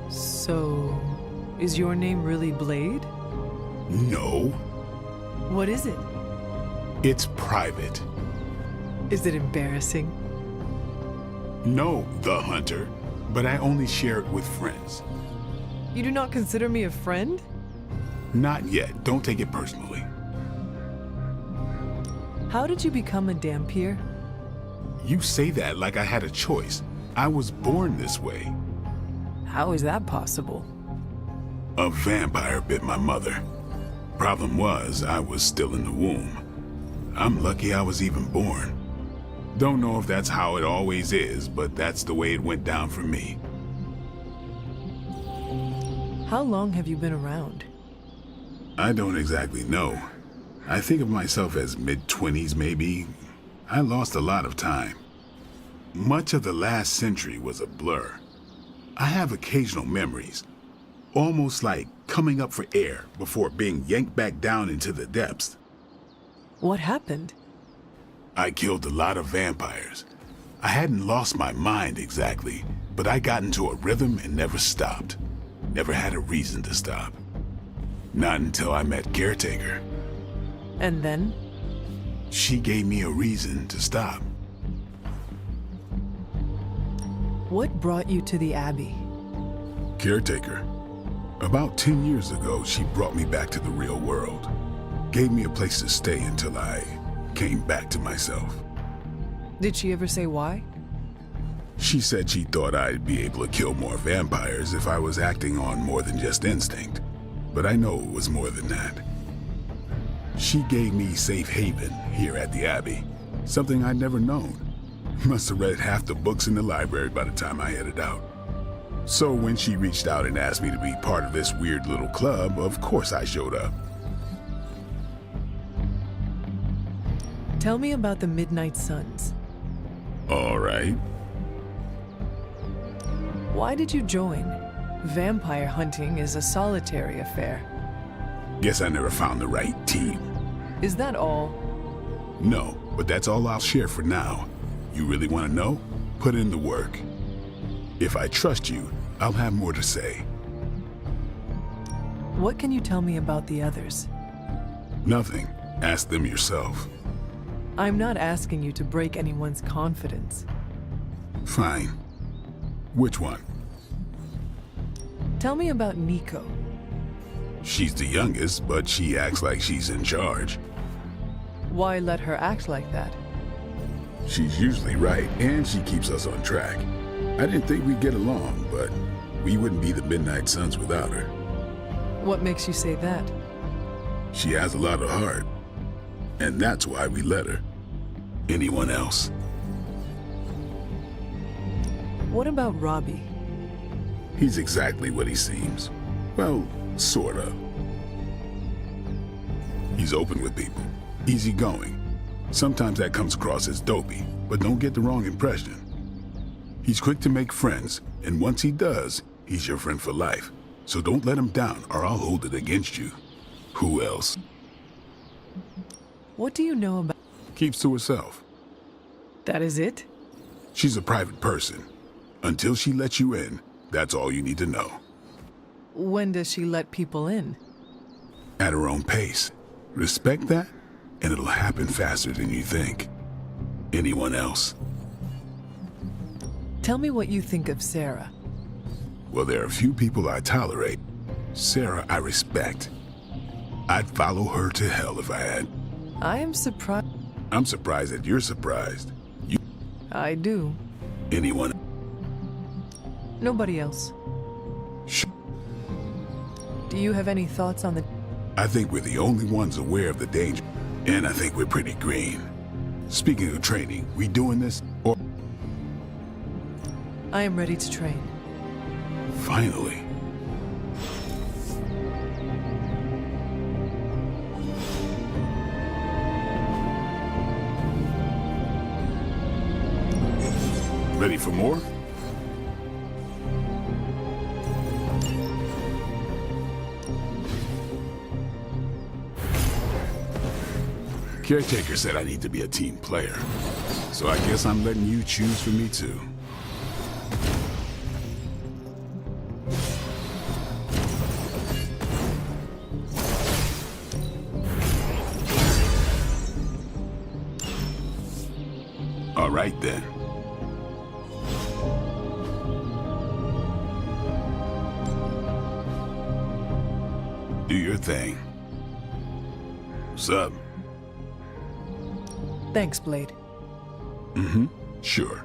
So, is your name really Blade? No. What is it? It's private. Is it embarrassing? No, the Hunter, but I only share it with friends. You do not consider me a friend? Not yet. Don't take it personally. How did you become a Dampier? You say that like I had a choice. I was born this way. How is that possible? A vampire bit my mother. Problem was, I was still in the womb. I'm lucky I was even born. Don't know if that's how it always is, but that's the way it went down for me. How long have you been around? I don't exactly know. I think of myself as mid-20s, maybe. I lost a lot of time. Much of the last century was a blur. I have occasional memories, almost like coming up for air before being yanked back down into the depths. What happened? I killed a lot of vampires. I hadn't lost my mind exactly, but I got into a rhythm and never stopped. Never had a reason to stop. Not until I met Caretaker. And then? She gave me a reason to stop. What brought you to the Abbey? Caretaker. About 10 years ago, she brought me back to the real world. Gave me a place to stay until I came back to myself. Did she ever say why? She said she thought I'd be able to kill more vampires if I was acting on more than just instinct. But I know it was more than that. She gave me safe haven here at the Abbey, something I'd never known. Must have read half the books in the library by the time I headed out. So when she reached out and asked me to be part of this weird little club, of course I showed up. Tell me about the Midnight Suns. All right. Why did you join? Vampire hunting is a solitary affair. Guess I never found the right team. Is that all? No, but that's all I'll share for now. You really want to know? Put in the work. If I trust you, I'll have more to say. What can you tell me about the others? Nothing. Ask them yourself. I'm not asking you to break anyone's confidence. Fine. Which one? Tell me about Nico. She's the youngest, but she acts like she's in charge. Why let her act like that? She's usually right, and she keeps us on track. I didn't think we'd get along, but we wouldn't be the Midnight Suns without her. What makes you say that? She has a lot of heart, and that's why we let her. Anyone else? What about Robbie? He's exactly what he seems. Well, sort of. He's open with people, easygoing. Sometimes that comes across as dopey, but don't get the wrong impression. He's quick to make friends, and once he does, he's your friend for life. So don't let him down, or I'll hold it against you. Who else? What do you know about... Keeps to herself. That is it? She's a private person. Until she lets you in, that's all you need to know. When does she let people in? At her own pace. Respect that, and it'll happen faster than you think. Anyone else? Tell me what you think of Sarah. Well, there are a few people I tolerate. Sarah, I respect. I'd follow her to hell if I had. I am surprised. I'm surprised that you're surprised. You... I do. Anyone? Nobody else. Shh. Do you have any thoughts on the... I think we're the only ones aware of the danger, and I think we're pretty green. Speaking of training, we doing this, or... I am ready to train. Finally. Ready for more? Caretaker said I need to be a team player, so I guess I'm letting you choose for me too. All right then. Do your thing. What's up? Thanks, Blade. Mm-hmm. Sure.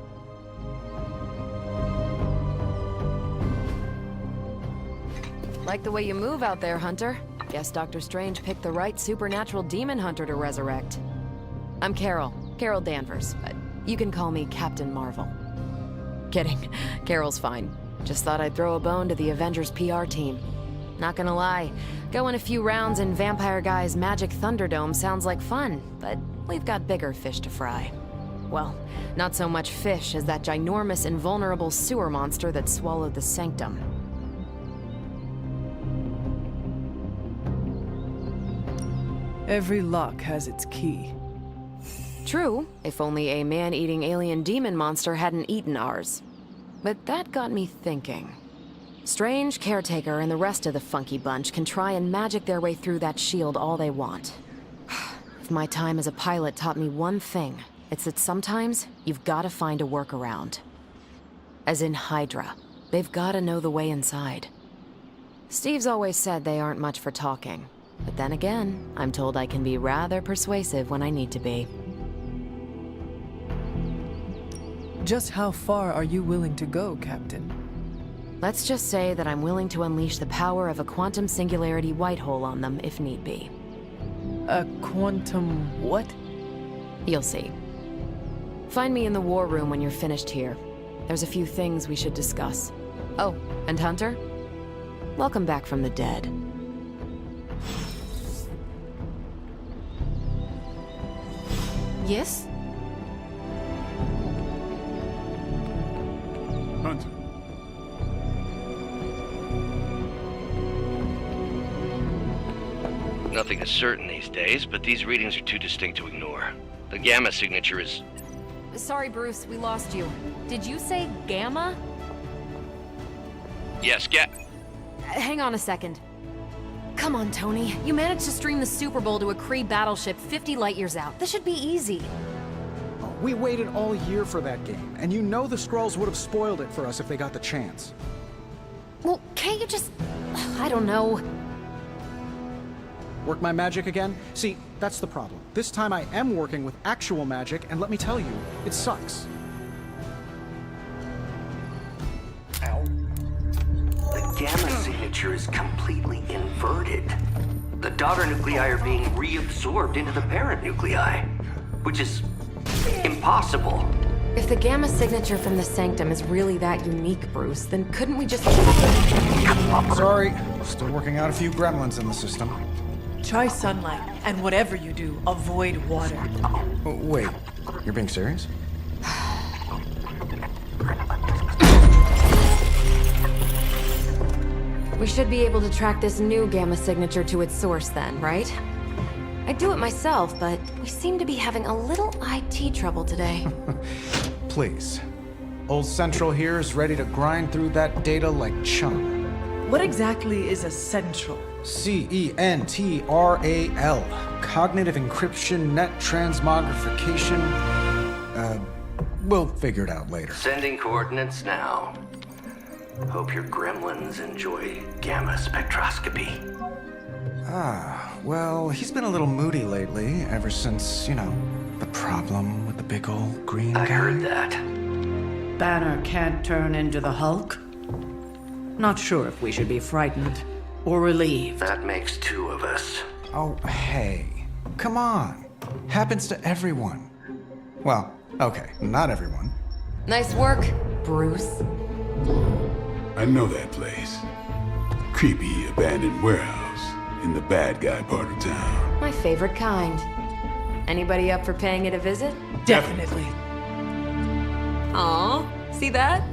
Like the way you move out there, Hunter. Guess Dr. Strange picked the right supernatural demon hunter to resurrect. I'm Carol Danvers, but you can call me Captain Marvel. Kidding. Carol's fine. Just thought I'd throw a bone to the Avengers PR team. Not gonna lie, going a few rounds in Vampire Guy's Magic Thunderdome sounds like fun, but we've got bigger fish to fry. Well, not so much fish as that ginormous invulnerable sewer monster that swallowed the Sanctum. Every lock has its key. True, if only a man-eating alien demon monster hadn't eaten ours. But that got me thinking. Strange, Caretaker, and the rest of the funky bunch can try and magic their way through that shield all they want. If my time as a pilot taught me one thing, it's that sometimes you've got to find a workaround. As in Hydra, they've got to know the way inside. Steve's always said they aren't much for talking. But then again, I'm told I can be rather persuasive when I need to be. Just how far are you willing to go, Captain? Let's just say that I'm willing to unleash the power of a quantum singularity white hole on them if need be. A quantum what? You'll see. Find me in the war room when you're finished here. There's a few things we should discuss. Oh, and Hunter? Welcome back from the dead. Yes? Hunter. Nothing is certain these days, but these readings are too distinct to ignore. The gamma signature is... Sorry, Bruce, we lost you. Did you say gamma? Yes, Hang on a second. Come on, Tony. You managed to stream the Super Bowl to a Kree battleship 50 light-years out. This should be easy. Oh, we waited all year for that game, and you know the Skrulls would have spoiled it for us if they got the chance. Well, can't you just... I don't know. Work my magic again? See, that's the problem. This time I am working with actual magic, and let me tell you, it sucks. The gamma signature is completely inverted. The daughter nuclei are being reabsorbed into the parent nuclei, which is impossible. If the gamma signature from the Sanctum is really that unique, Bruce, then couldn't we just... Sorry, still working out a few gremlins in the system. Try sunlight, and whatever you do, avoid water. Oh, wait, you're being serious? We should be able to track this new gamma signature to its source then, right? I'd do it myself, but we seem to be having a little IT trouble today. Please. Old Central here is ready to grind through that data like chum. What exactly is a central? CENTRAL. Cognitive encryption, net transmogrification. We'll figure it out later. Sending coordinates now. Hope your gremlins enjoy gamma spectroscopy. Well, he's been a little moody lately, ever since, you know, the problem with the big old green guy. I heard that. Banner can't turn into the Hulk? Not sure if we should be frightened or relieved. That makes two of us. Oh, hey. Come on. Happens to everyone. Well, okay, not everyone. Nice work, Bruce. I know that place. Creepy abandoned warehouse in the bad guy part of town. My favorite kind. Anybody up for paying it a visit? Definitely. Aw, see that?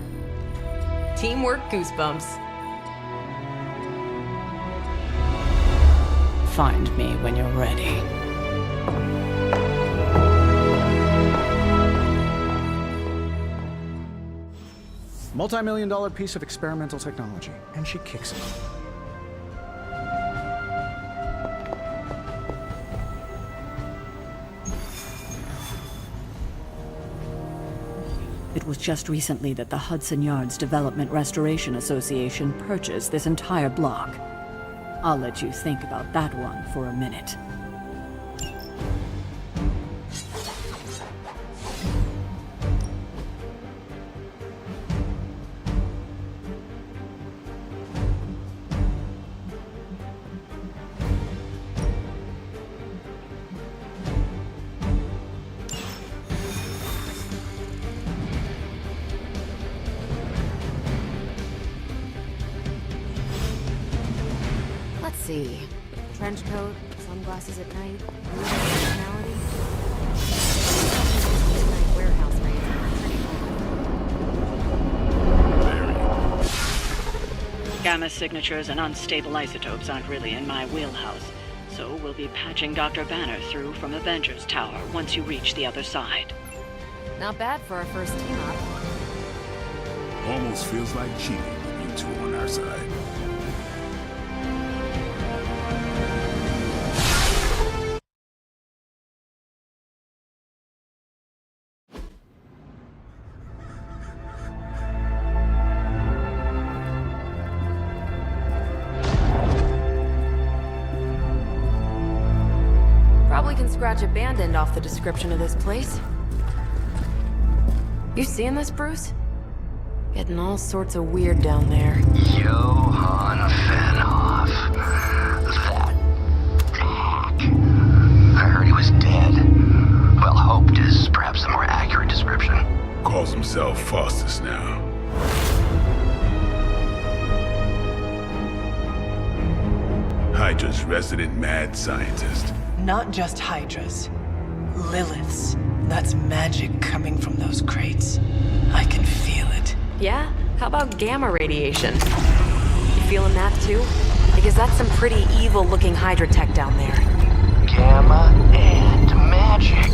Teamwork goosebumps. Find me when you're ready. Multi-million-dollar piece of experimental technology, and she kicks it. It was just recently that the Hudson Yards Development Restoration Association purchased this entire block. I'll let you think about that one for a minute. Let's see. Trench coat, sunglasses at night, personality. Midnight warehouse raids. Gamma signatures and unstable isotopes aren't really in my wheelhouse, so we'll be patching Dr. Banner through from Avengers Tower once you reach the other side. Not bad for our first team up. Almost feels like cheating with you two on our side. Probably can scratch abandoned off the description of this place. You seeing this, Bruce? Getting all sorts of weird down there. Johann Fenhoff. That hack. I heard he was dead. Well, hoped is perhaps a more accurate description. Calls himself Faustus now. Hydra's resident mad scientist. Not just Hydras. Liliths. That's magic coming from those crates. I can feel it. Yeah? How about gamma radiation? You feeling that too? Like because that's some pretty evil-looking Hydra tech down there. Gamma and magic.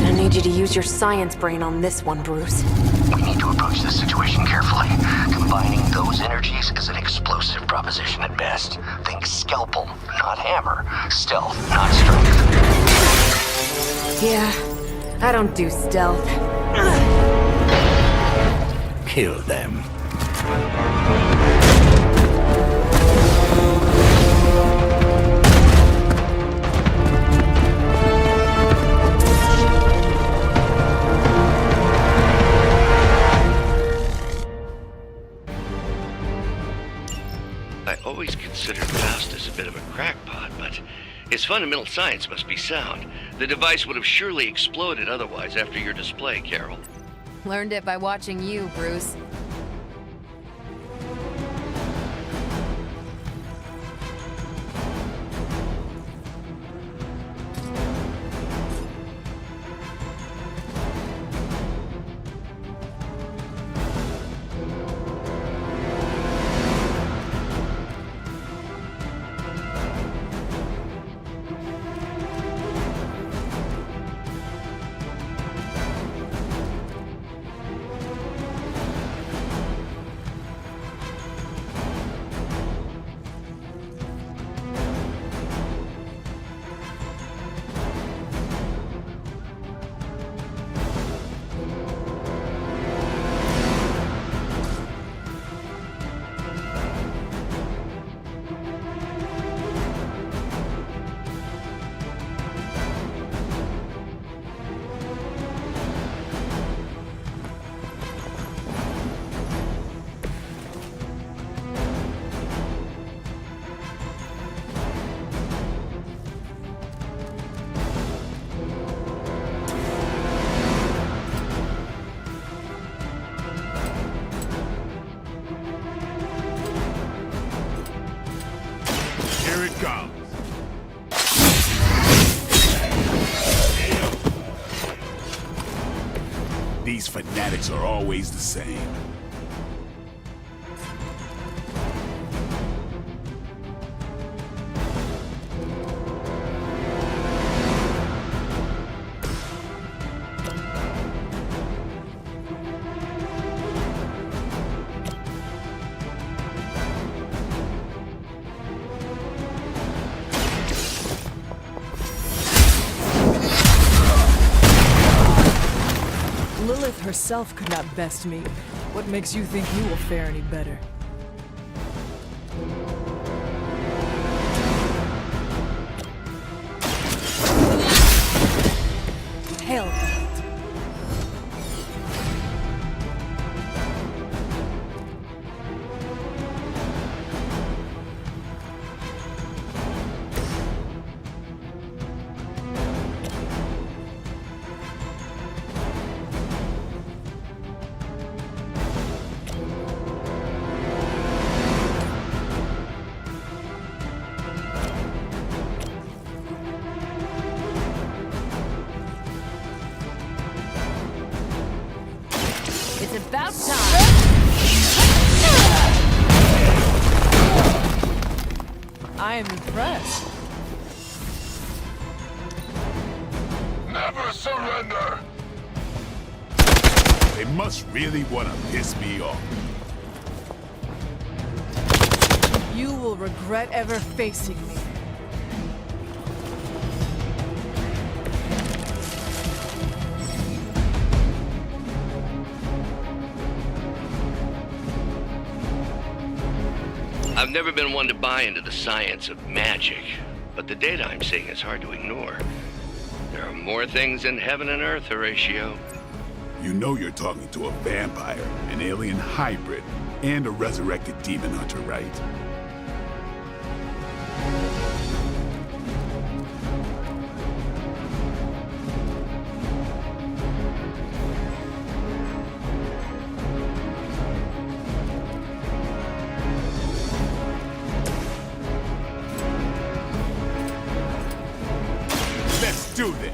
I need you to use your science brain on this one, Bruce. We need to approach this situation carefully. Combining those energies is an explosive proposition at best. Think scalpel, not hammer. Stealth, not strength. Yeah, I don't do stealth. Kill them. I always considered Faustus a bit of a crackpot, but his fundamental science must be sound. The device would have surely exploded otherwise after your display, Carol. Learned it by watching you, Bruce. Here it comes. These fanatics are always the same. Lilith herself could not best me. What makes you think you will fare any better? Hell. It's about time! I am impressed. Never surrender! They must really want to piss me off. You will regret ever facing me. I've never been one to buy into the science of magic, but the data I'm seeing is hard to ignore. There are more things in heaven and earth, Horatio. You know you're talking to a vampire, an alien hybrid, and a resurrected demon hunter, right? Let's do this!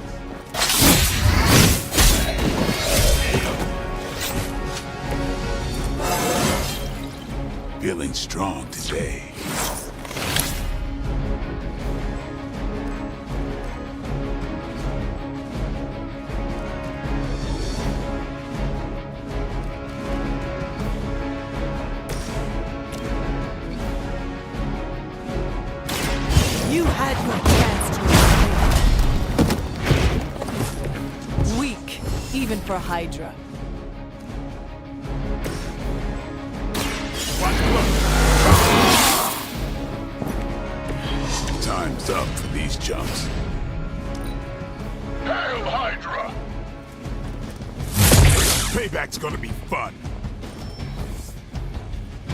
Feeling strong today. You had your chance to escape. Weak, even for Hydra. Time's up for these jumps. Hail Hydra! Payback's gonna be fun.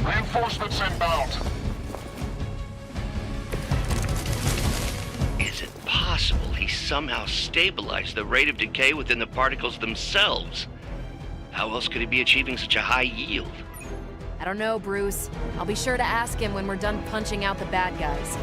Reinforcements inbound. Is it possible he somehow stabilized the rate of decay within the particles themselves? How else could he be achieving such a high yield? I don't know, Bruce. I'll be sure to ask him when we're done punching out the bad guys.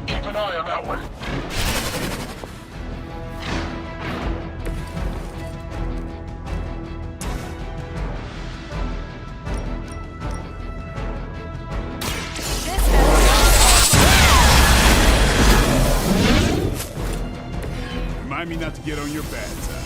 Keep an eye on that one. Remind me not to get on your bad side.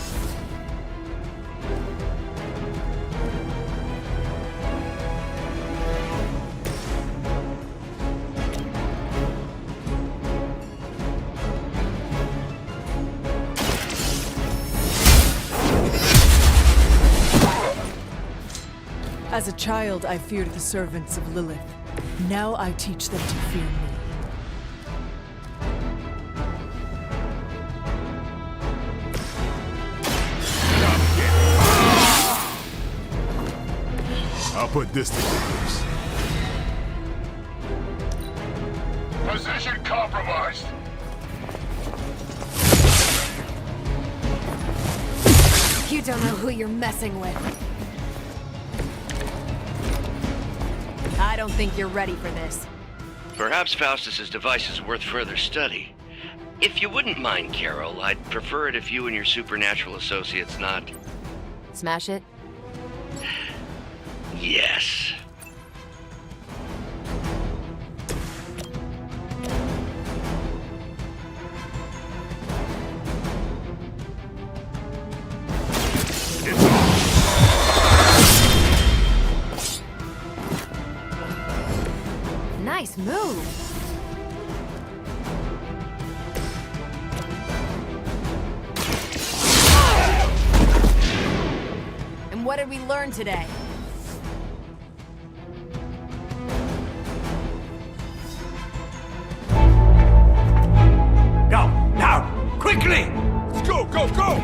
As a child, I feared the servants of Lilith. Now I teach them to fear me. I'll put this to use. Position compromised. You don't know who you're messing with. I don't think you're ready for this. Perhaps Faustus's device is worth further study. If you wouldn't mind, Carol, I'd prefer it if you and your supernatural associates not... Smash it? Yes. Nice move. And what did we learn today? Go! Now! Quickly! Let's go, go, go!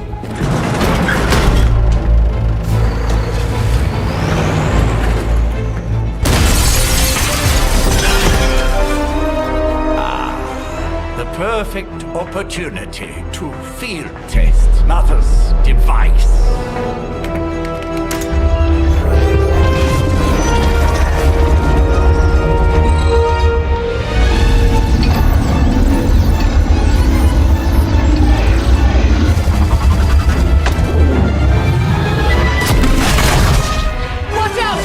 The perfect opportunity to field test Mother's device. Watch out!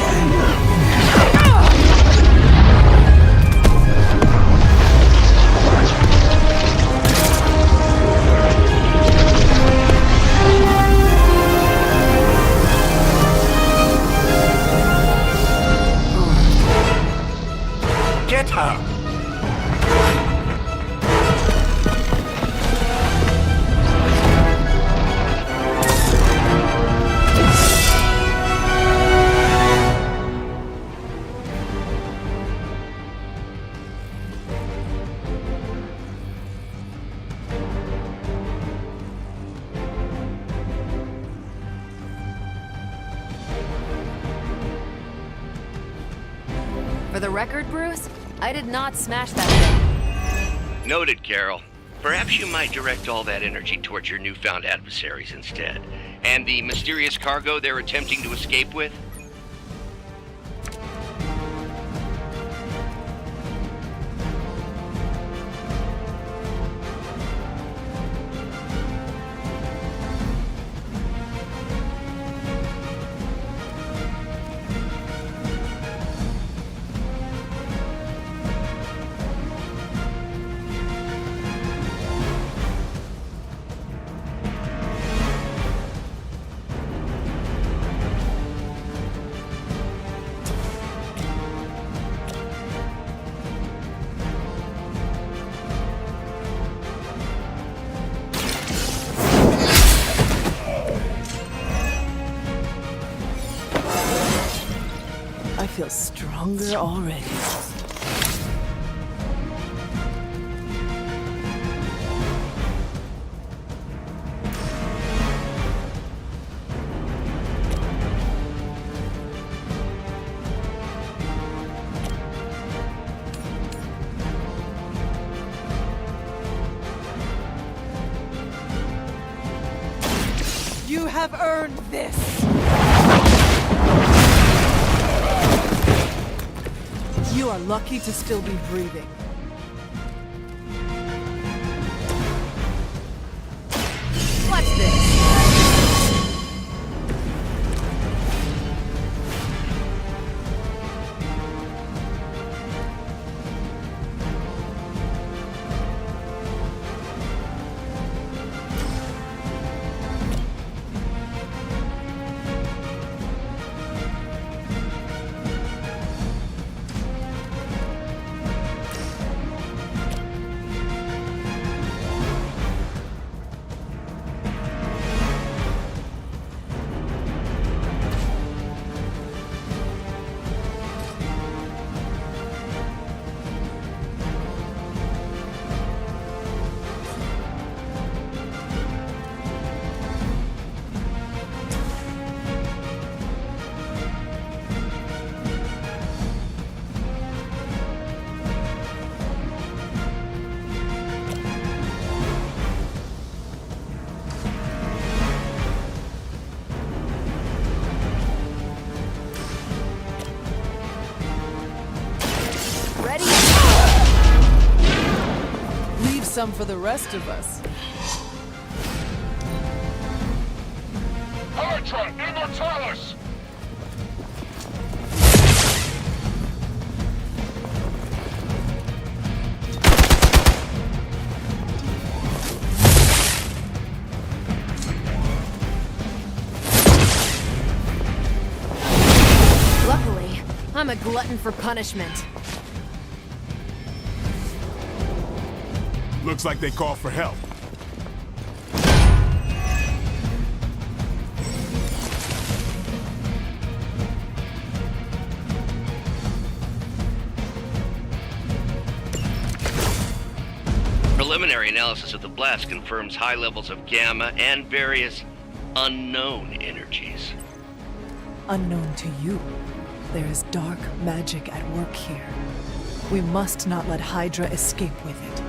Get her! For the record, Bruce, I did not smash that thing. Noted, Carol. Perhaps you might direct all that energy towards your newfound adversaries instead. And the mysterious cargo they're attempting to escape with? I feel stronger already. You have earned this! You are lucky to still be breathing. What's this? Ready? Leave some for the rest of us. Hydra Immortalis! Luckily, I'm a glutton for punishment. Looks like they called for help. Preliminary analysis of the blast confirms high levels of gamma and various unknown energies. Unknown to you, there is dark magic at work here. We must not let Hydra escape with it.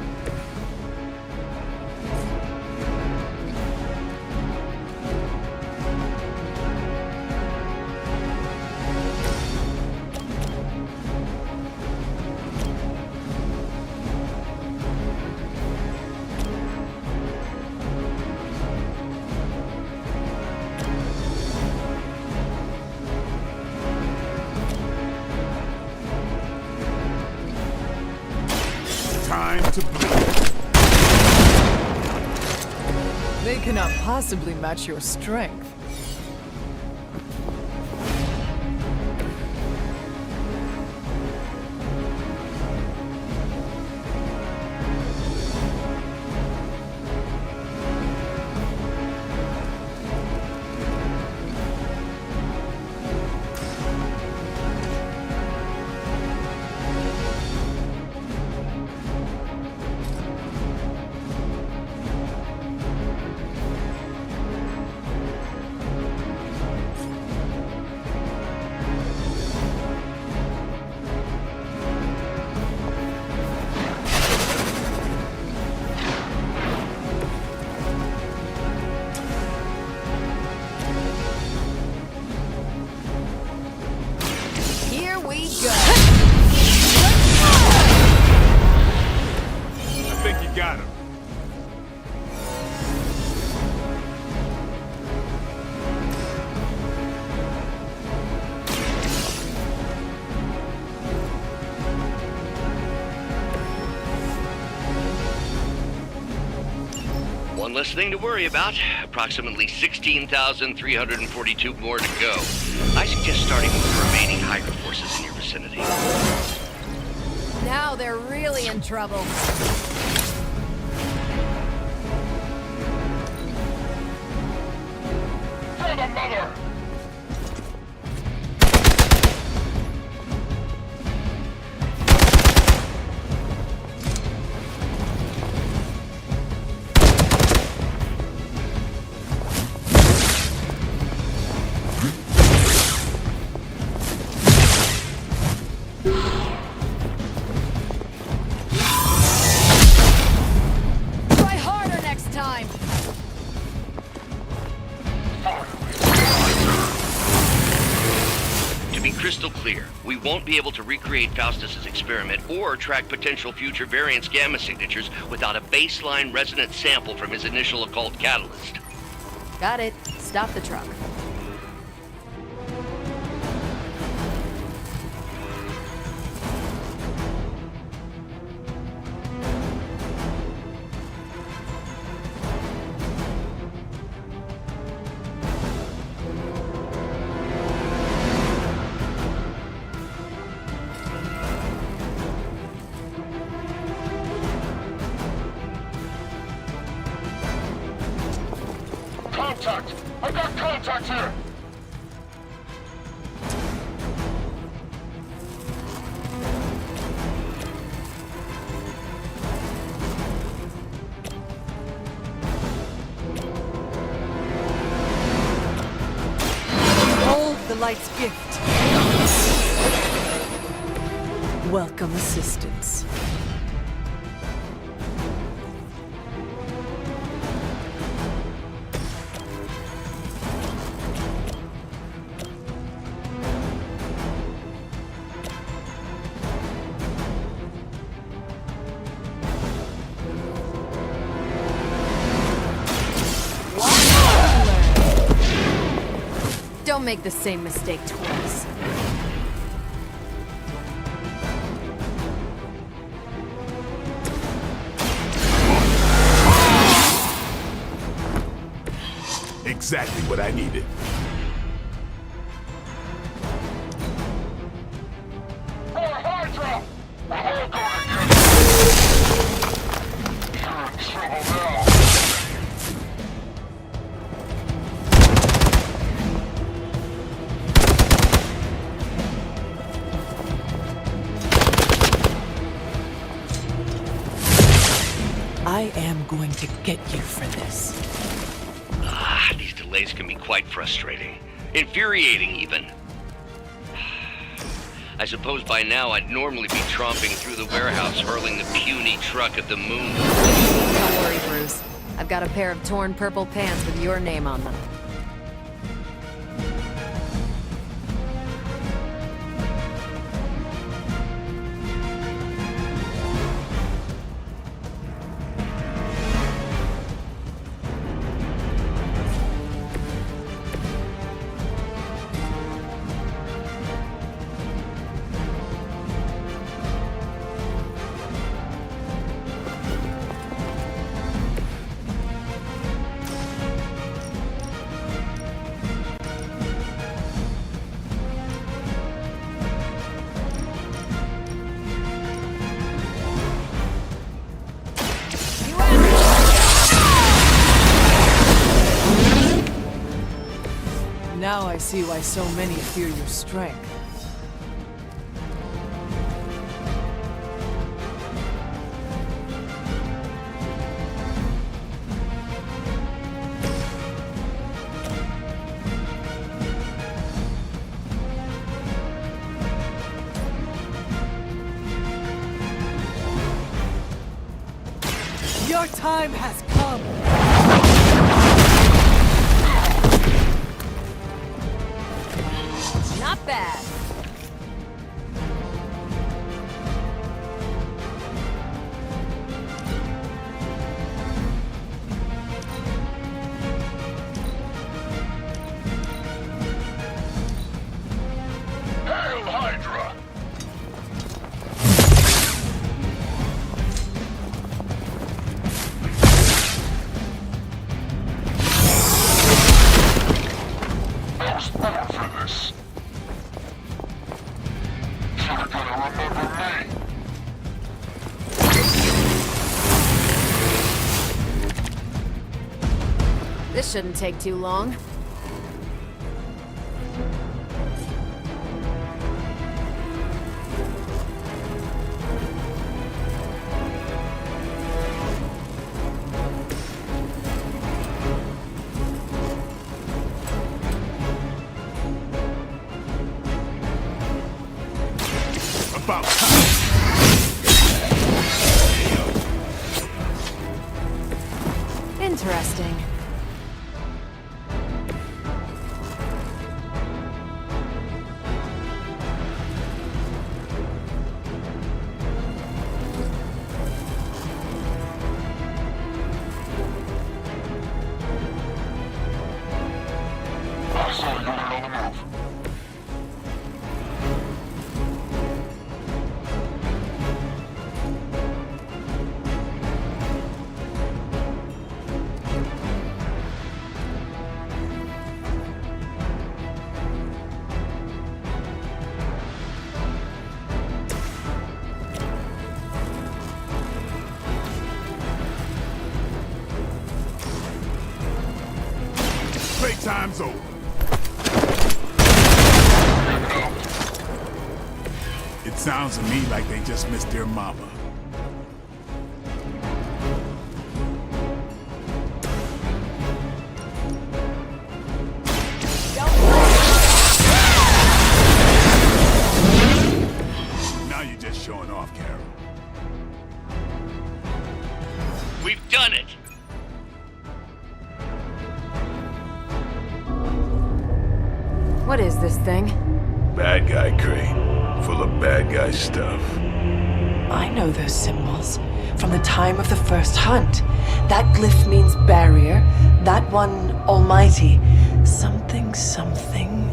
Time to bleed. They cannot possibly match your strength. One less thing to worry about. Approximately 16,342 more to go. I suggest starting with the remaining Hydra forces in your vicinity. Now they're really in trouble. For the mother! Try harder next time. To be crystal clear, we won't be able to recreate Faustus's experiment or track potential future variance gamma signatures without a baseline resonance sample from his initial occult catalyst. Got it. Stop the truck. Contact! I got contact here! Hold the light's gift. Welcome assistance. Don't make the same mistake twice. Exactly what I needed. For Hydra! The whole gonna get You're in trouble now! I am going to get you for this. These delays can be quite frustrating. Infuriating, even. I suppose by now I'd normally be tromping through the warehouse hurling the puny truck at the moon. Don't worry, Bruce. I've got a pair of torn purple pants with your name on them. Now I see why so many fear your strength. Your time has come! Not bad. Hail Hydra! This shouldn't take too long. About time. Interesting. I saw you were on the move. Playtime's over. It sounds to me like they just missed their mama. Now you're just showing off, Carol. We've done it! What is this thing? Bad guy crate, full of bad guy stuff. I know those symbols from the time of the first hunt. That glyph means barrier, that one almighty. Something, something,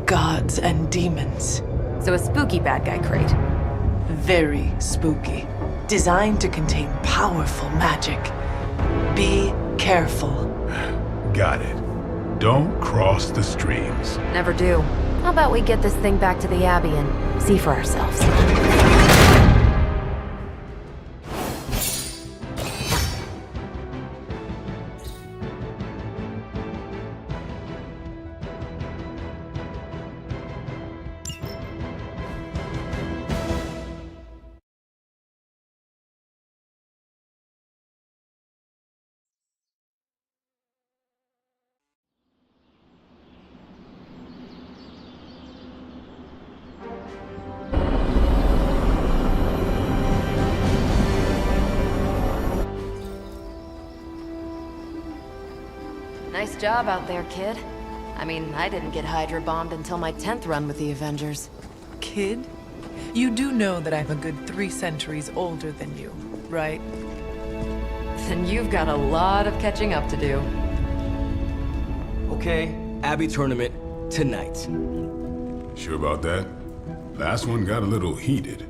gods and demons. So a spooky bad guy crate. Very spooky. Designed to contain powerful magic. Be careful. Got it. Don't cross the streams. Never do. How about we get this thing back to the Abbey and see for ourselves? Nice job out there, kid. I mean, I didn't get Hydra bombed until my 10th run with the Avengers. Kid? You do know that I'm a good 3 centuries older than you, right? Then you've got a lot of catching up to do. Okay, Abbey tournament tonight. Sure about that? Last one got a little heated.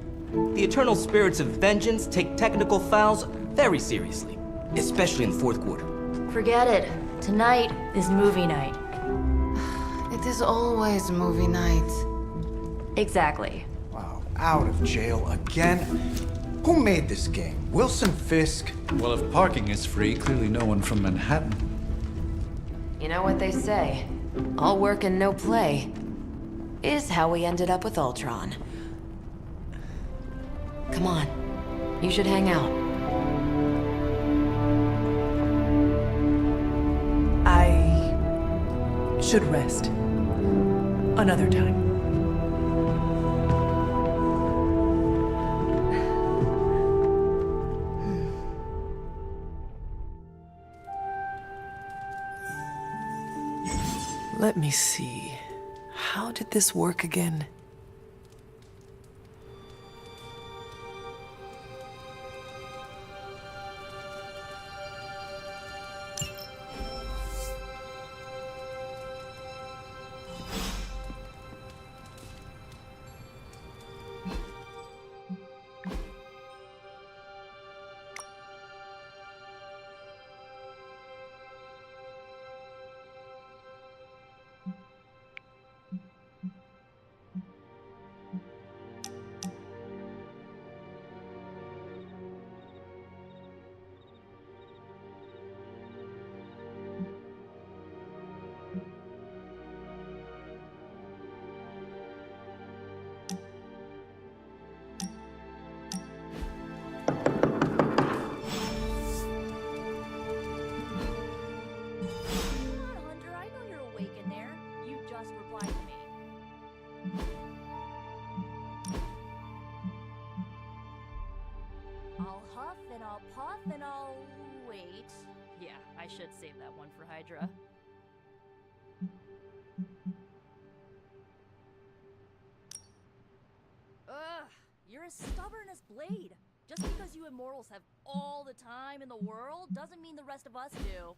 The eternal spirits of vengeance take technical fouls very seriously, especially in the fourth quarter. Forget it. Tonight is movie night. It is always movie night. Exactly. Wow, out of jail again? Who made this game? Wilson Fisk? Well, if parking is free, clearly no one from Manhattan. You know what they say? All work and no play is how we ended up with Ultron. Come on. You should hang out. I should rest. Another time. Let me see. How did this work again? puff and I'll wait. Yeah, I should save that one for Hydra. Ugh, you're as stubborn as Blade. Just because you immortals have all the time in the world doesn't mean the rest of us do.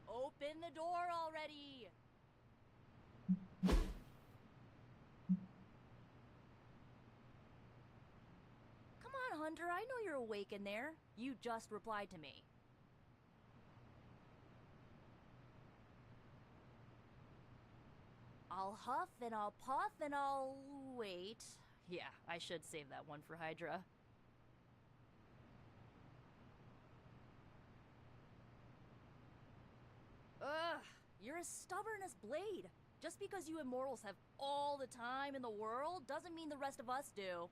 Open the door already! Come on, Hunter, I know you're awake in there. You just replied to me. I'll huff and I'll puff and I'll wait. Yeah, I should save that one for Hydra. Ugh, you're as stubborn as Blade. Just because you immortals have all the time in the world doesn't mean the rest of us do.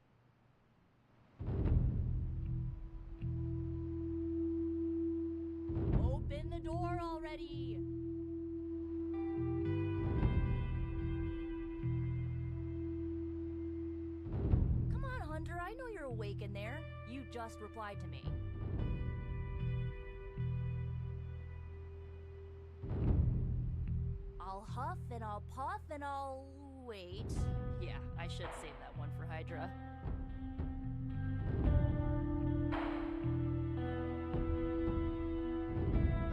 Open the door already! Come on, Hunter, I know you're awake in there. You just replied to me. I'll huff and I'll puff and I'll wait. Yeah, I should save that one for Hydra.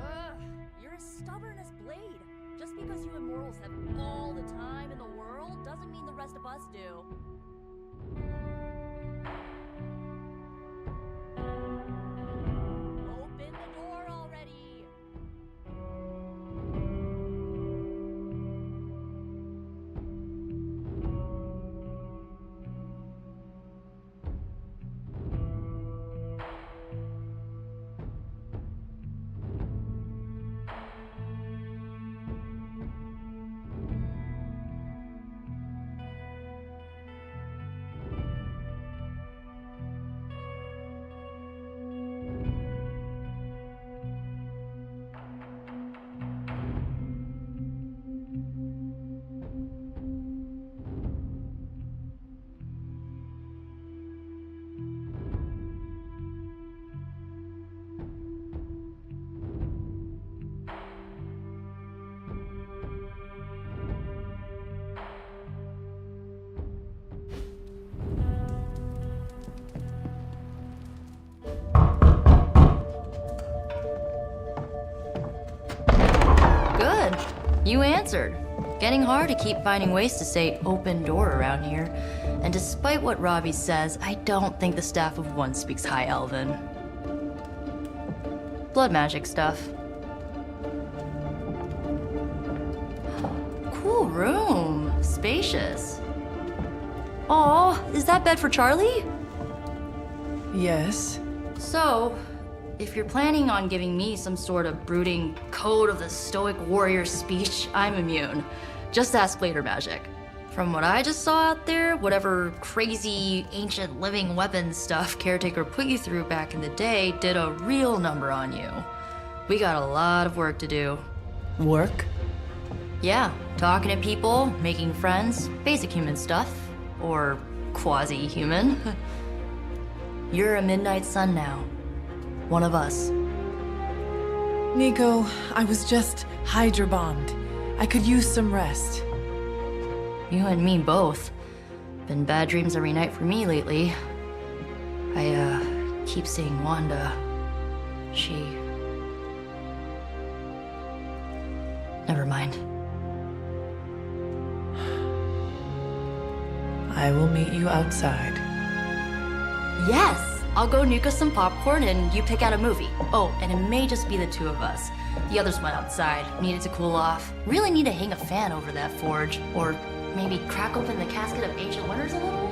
Ugh, you're as stubborn as Blade. Just because you immortals have all the time in the world doesn't mean the rest of us do. Open the door already! Good. You answered. Getting hard to keep finding ways to say open door around here. And despite what Robbie says, I don't think the staff of one speaks High Elven. Blood magic stuff. Cool room. Spacious. Aw, is that bed for Charlie? Yes. So, if you're planning on giving me some sort of brooding code of the stoic warrior speech, I'm immune. Just ask Blader Magic. From what I just saw out there, whatever crazy ancient living weapons stuff Caretaker put you through back in the day did a real number on you. We got a lot of work to do. Work? Yeah, talking to people, making friends, basic human stuff. Or quasi-human. You're a Midnight Sun now. One of us. Nico, I was just Hydra bombed. I could use some rest. You and me both. Been bad dreams every night for me lately. I, keep seeing Wanda. She... Never mind. I will meet you outside. Yes! I'll go nuke us some popcorn and you pick out a movie. Oh, and it may just be the two of us. The others went outside, needed to cool off. Really need to hang a fan over that forge. Or maybe crack open the casket of ancient wonders a little?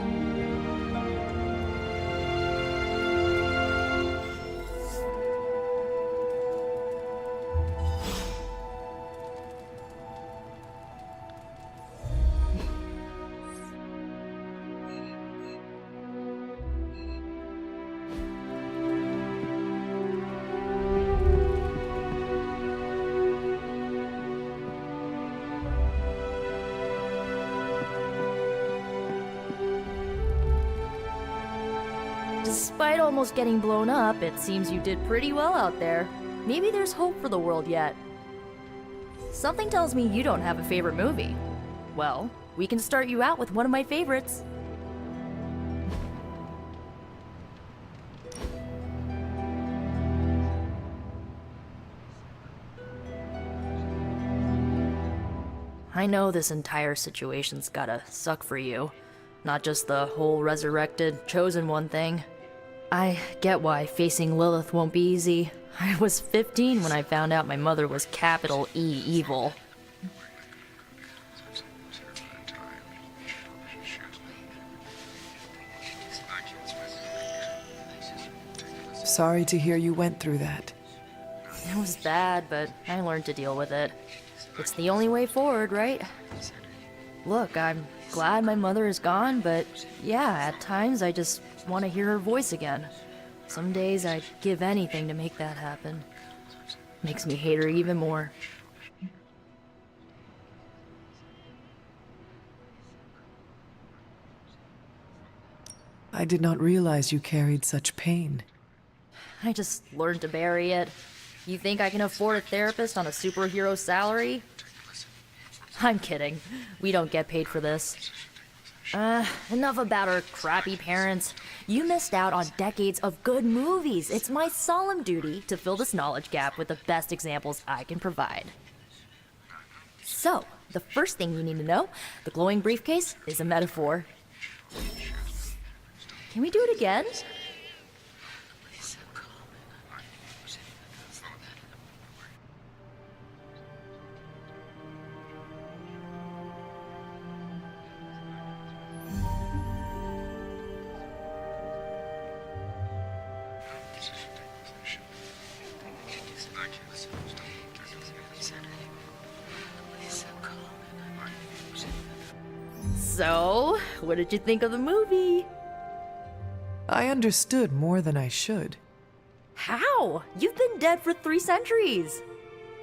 Despite almost getting blown up, it seems you did pretty well out there. Maybe there's hope for the world yet. Something tells me you don't have a favorite movie. Well, we can start you out with one of my favorites. I know this entire situation's gotta suck for you. Not just the whole resurrected, chosen one thing. I get why facing Lilith won't be easy. I was 15 when I found out my mother was capital E evil. Sorry to hear you went through that. It was bad, but I learned to deal with it. It's the only way forward, right? Look, I'm glad my mother is gone, but yeah, at times I just want to hear her voice again. Some days I'd give anything to make that happen. Makes me hate her even more. I did not realize you carried such pain. I just learned to bury it. You think I can afford a therapist on a superhero salary? I'm kidding. We don't get paid for this. Enough about our crappy parents. You missed out on decades of good movies. It's my solemn duty to fill this knowledge gap with the best examples I can provide. So, the first thing you need to know, the glowing briefcase is a metaphor. Can we do it again? So, what did you think of the movie? I understood more than I should. How? You've been dead for 3 centuries.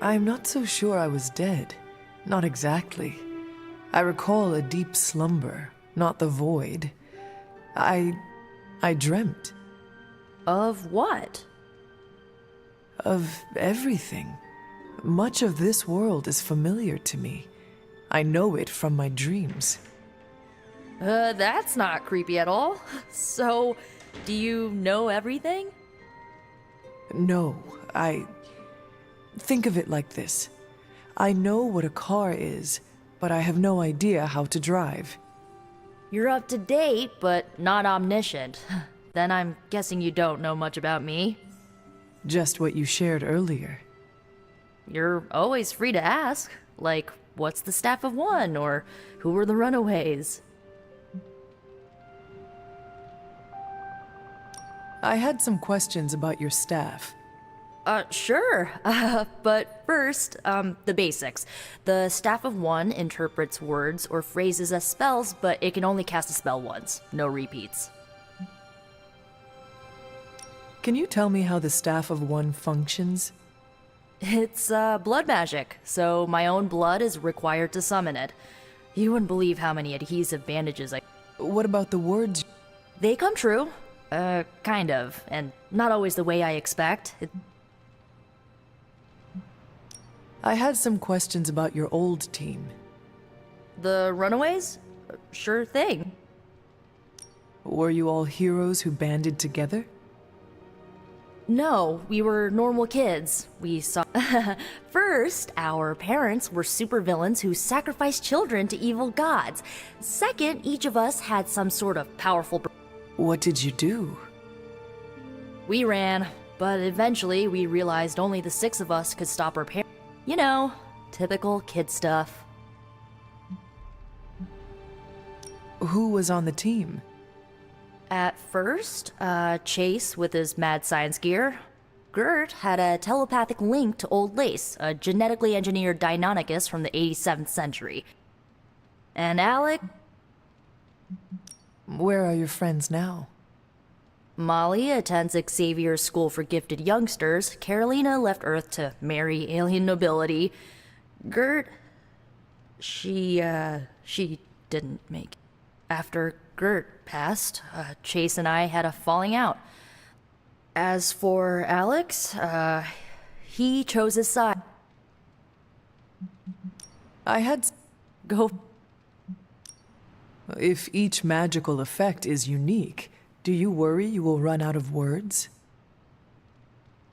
I'm not so sure I was dead. Not exactly. I recall a deep slumber, not the void. I dreamt. Of what? Of everything. Much of this world is familiar to me. I know it from my dreams. That's not creepy at all. So, do you know everything? No, think of it like this. I know what a car is, but I have no idea how to drive. You're up to date, but not omniscient. Then I'm guessing you don't know much about me. Just what you shared earlier. You're always free to ask. Like, what's the staff of one? Or who were the runaways? I had some questions about your staff. Sure. But first, the basics. The staff of one interprets words or phrases as spells, but it can only cast a spell once. No repeats. Can you tell me how the staff of one functions? It's, blood magic, so my own blood is required to summon it. You wouldn't believe how many adhesive bandages I... What about the words? They come true. Kind of. And not always the way I expect. I had some questions about your old team. The runaways? Sure thing. Were you all heroes who banded together? No, we were normal kids. We saw... First, our parents were supervillains who sacrificed children to evil gods. Second, each of us had some sort of powerful... What did you do? We ran, but eventually we realized only the 6 of us could stop our parents. You know, typical kid stuff. Who was on the team? At first, Chase with his mad science gear. Gert had a telepathic link to Old Lace, a genetically engineered Deinonychus from the 87th century. And Alec... Where are your friends now? Molly attends Xavier's School for Gifted Youngsters. Carolina left Earth to marry alien nobility. Gert... She didn't make it. After Gert passed, Chase and I had a falling out. As for Alex, he chose his side. I had... go... If each magical effect is unique, do you worry you will run out of words?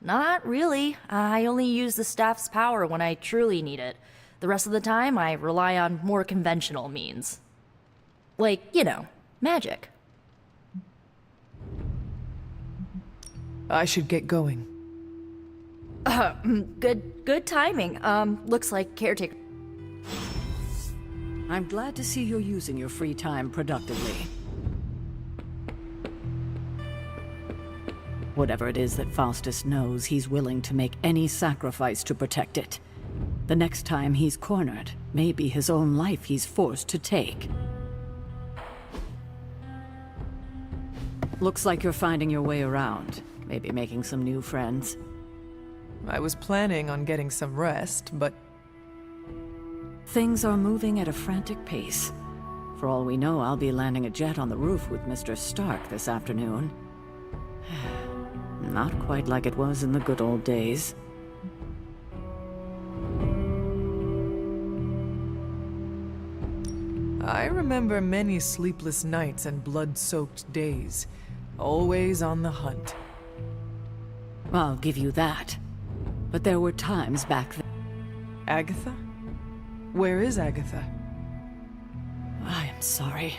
Not really. I only use the staff's power when I truly need it. The rest of the time, I rely on more conventional means. Like, you know, magic. I should get going. Good timing. Looks like caretaker. I'm glad to see you're using your free time productively. Whatever it is that Faustus knows, he's willing to make any sacrifice to protect it. The next time he's cornered, maybe his own life he's forced to take. Looks like you're finding your way around. Maybe making some new friends. I was planning on getting some rest, but... Things are moving at a frantic pace. For all we know, I'll be landing a jet on the roof with Mr. Stark this afternoon. Not quite like it was in the good old days. I remember many sleepless nights and blood-soaked days. Always on the hunt. I'll give you that. But there were times back then... Agatha? Where is Agatha? I am sorry.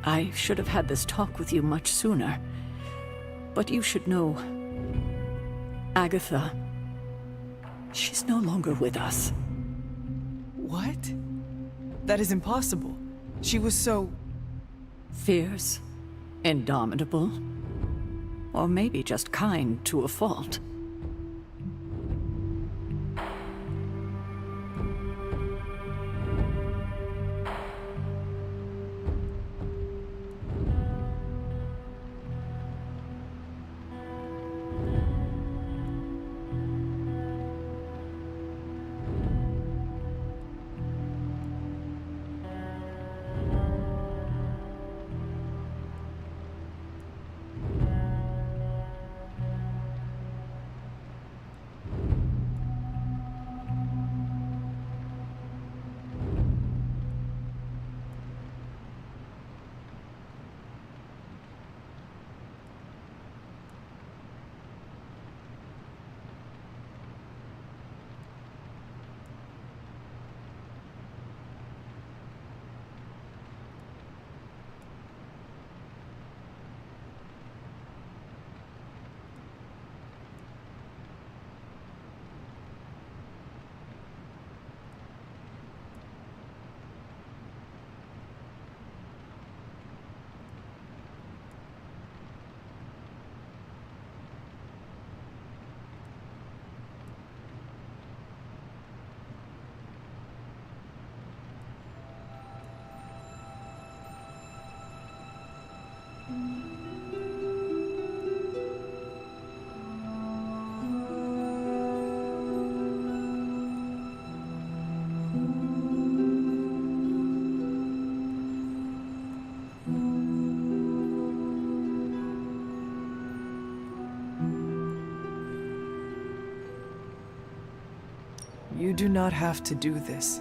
I should have had this talk with you much sooner. But you should know... Agatha... She's no longer with us. What? That is impossible. She was so... Fierce, indomitable, or maybe just kind to a fault. You do not have to do this.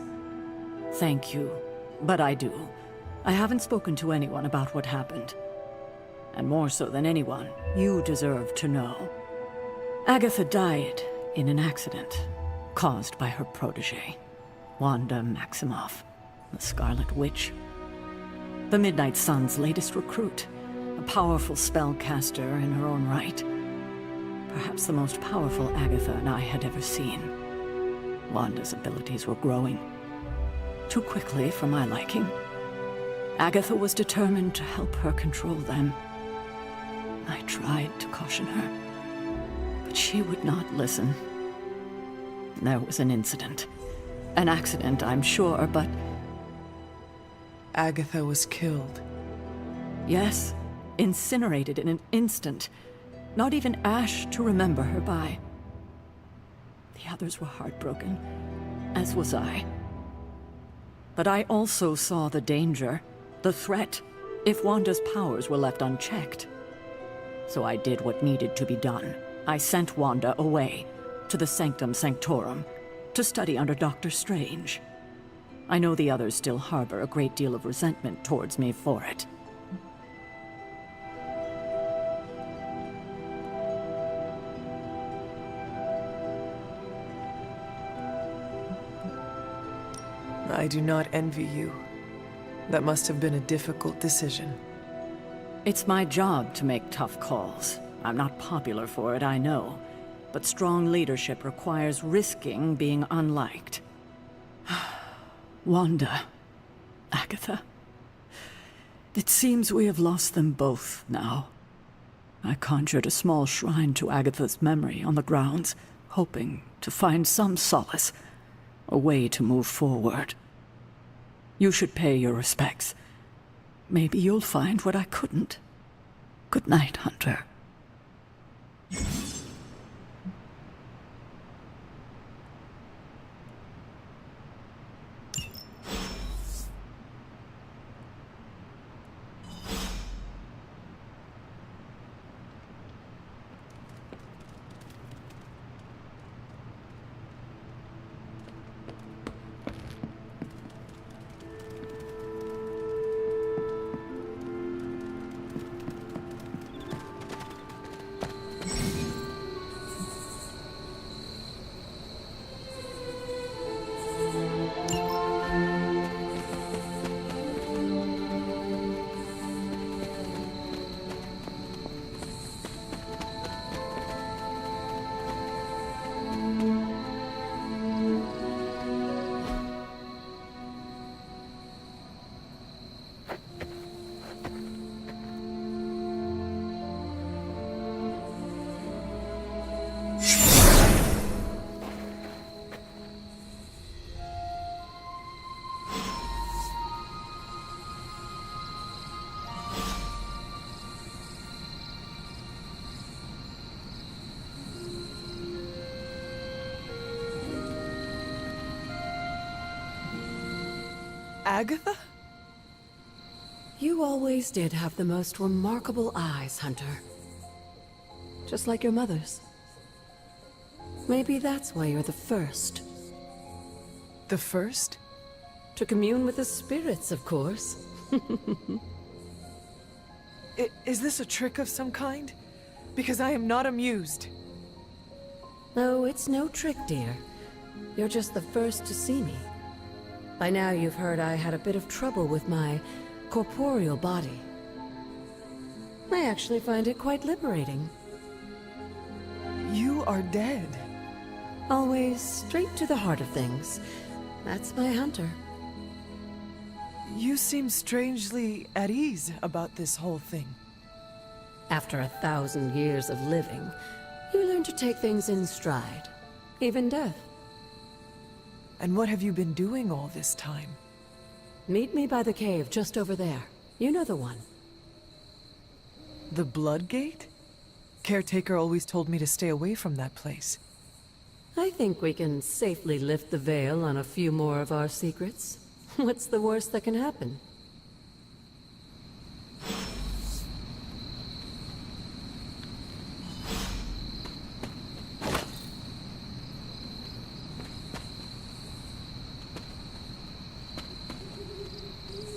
Thank you, but I do. I haven't spoken to anyone about what happened. And more so than anyone, you deserve to know. Agatha died in an accident caused by her protege, Wanda Maximoff, the Scarlet Witch. The Midnight Sun's latest recruit, a powerful spellcaster in her own right. Perhaps the most powerful Agatha and I had ever seen. Wanda's abilities were growing. Too quickly for my liking. Agatha was determined to help her control them. I tried to caution her, but she would not listen. There was an incident. An accident, I'm sure, but... Agatha was killed. Yes, incinerated in an instant. Not even ash to remember her by. The others were heartbroken, as was I. But I also saw the danger, the threat, if Wanda's powers were left unchecked. so I did what needed to be done. I sent Wanda away, to the Sanctum Sanctorum, to study under Doctor Strange. I know the others still harbor a great deal of resentment towards me for it. I do not envy you. That must have been a difficult decision. It's my job to make tough calls. I'm not popular for it, I know. But strong leadership requires risking being unliked. Wanda, Agatha. It seems we have lost them both now. I conjured a small shrine to Agatha's memory on the grounds, hoping to find some solace, a way to move forward. You should pay your respects. Maybe you'll find what I couldn't. Good night, Hunter. Agatha? You always did have the most remarkable eyes, Hunter. Just like your mother's. Maybe that's why you're the first. The first? To commune with the spirits, of course. Is this a trick of some kind? Because I am not amused. No, it's no trick, dear. You're just the first to see me. By now you've heard I had a bit of trouble with my corporeal body. I actually find it quite liberating. You are dead. Always straight to the heart of things. That's my Hunter. You seem strangely at ease about this whole thing. After 1,000 years of living, you learn to take things in stride. Even death. And what have you been doing all this time? Meet me by the cave just over there. You know the one. The Blood Gate? Caretaker always told me to stay away from that place. I think we can safely lift the veil on a few more of our secrets. What's the worst that can happen?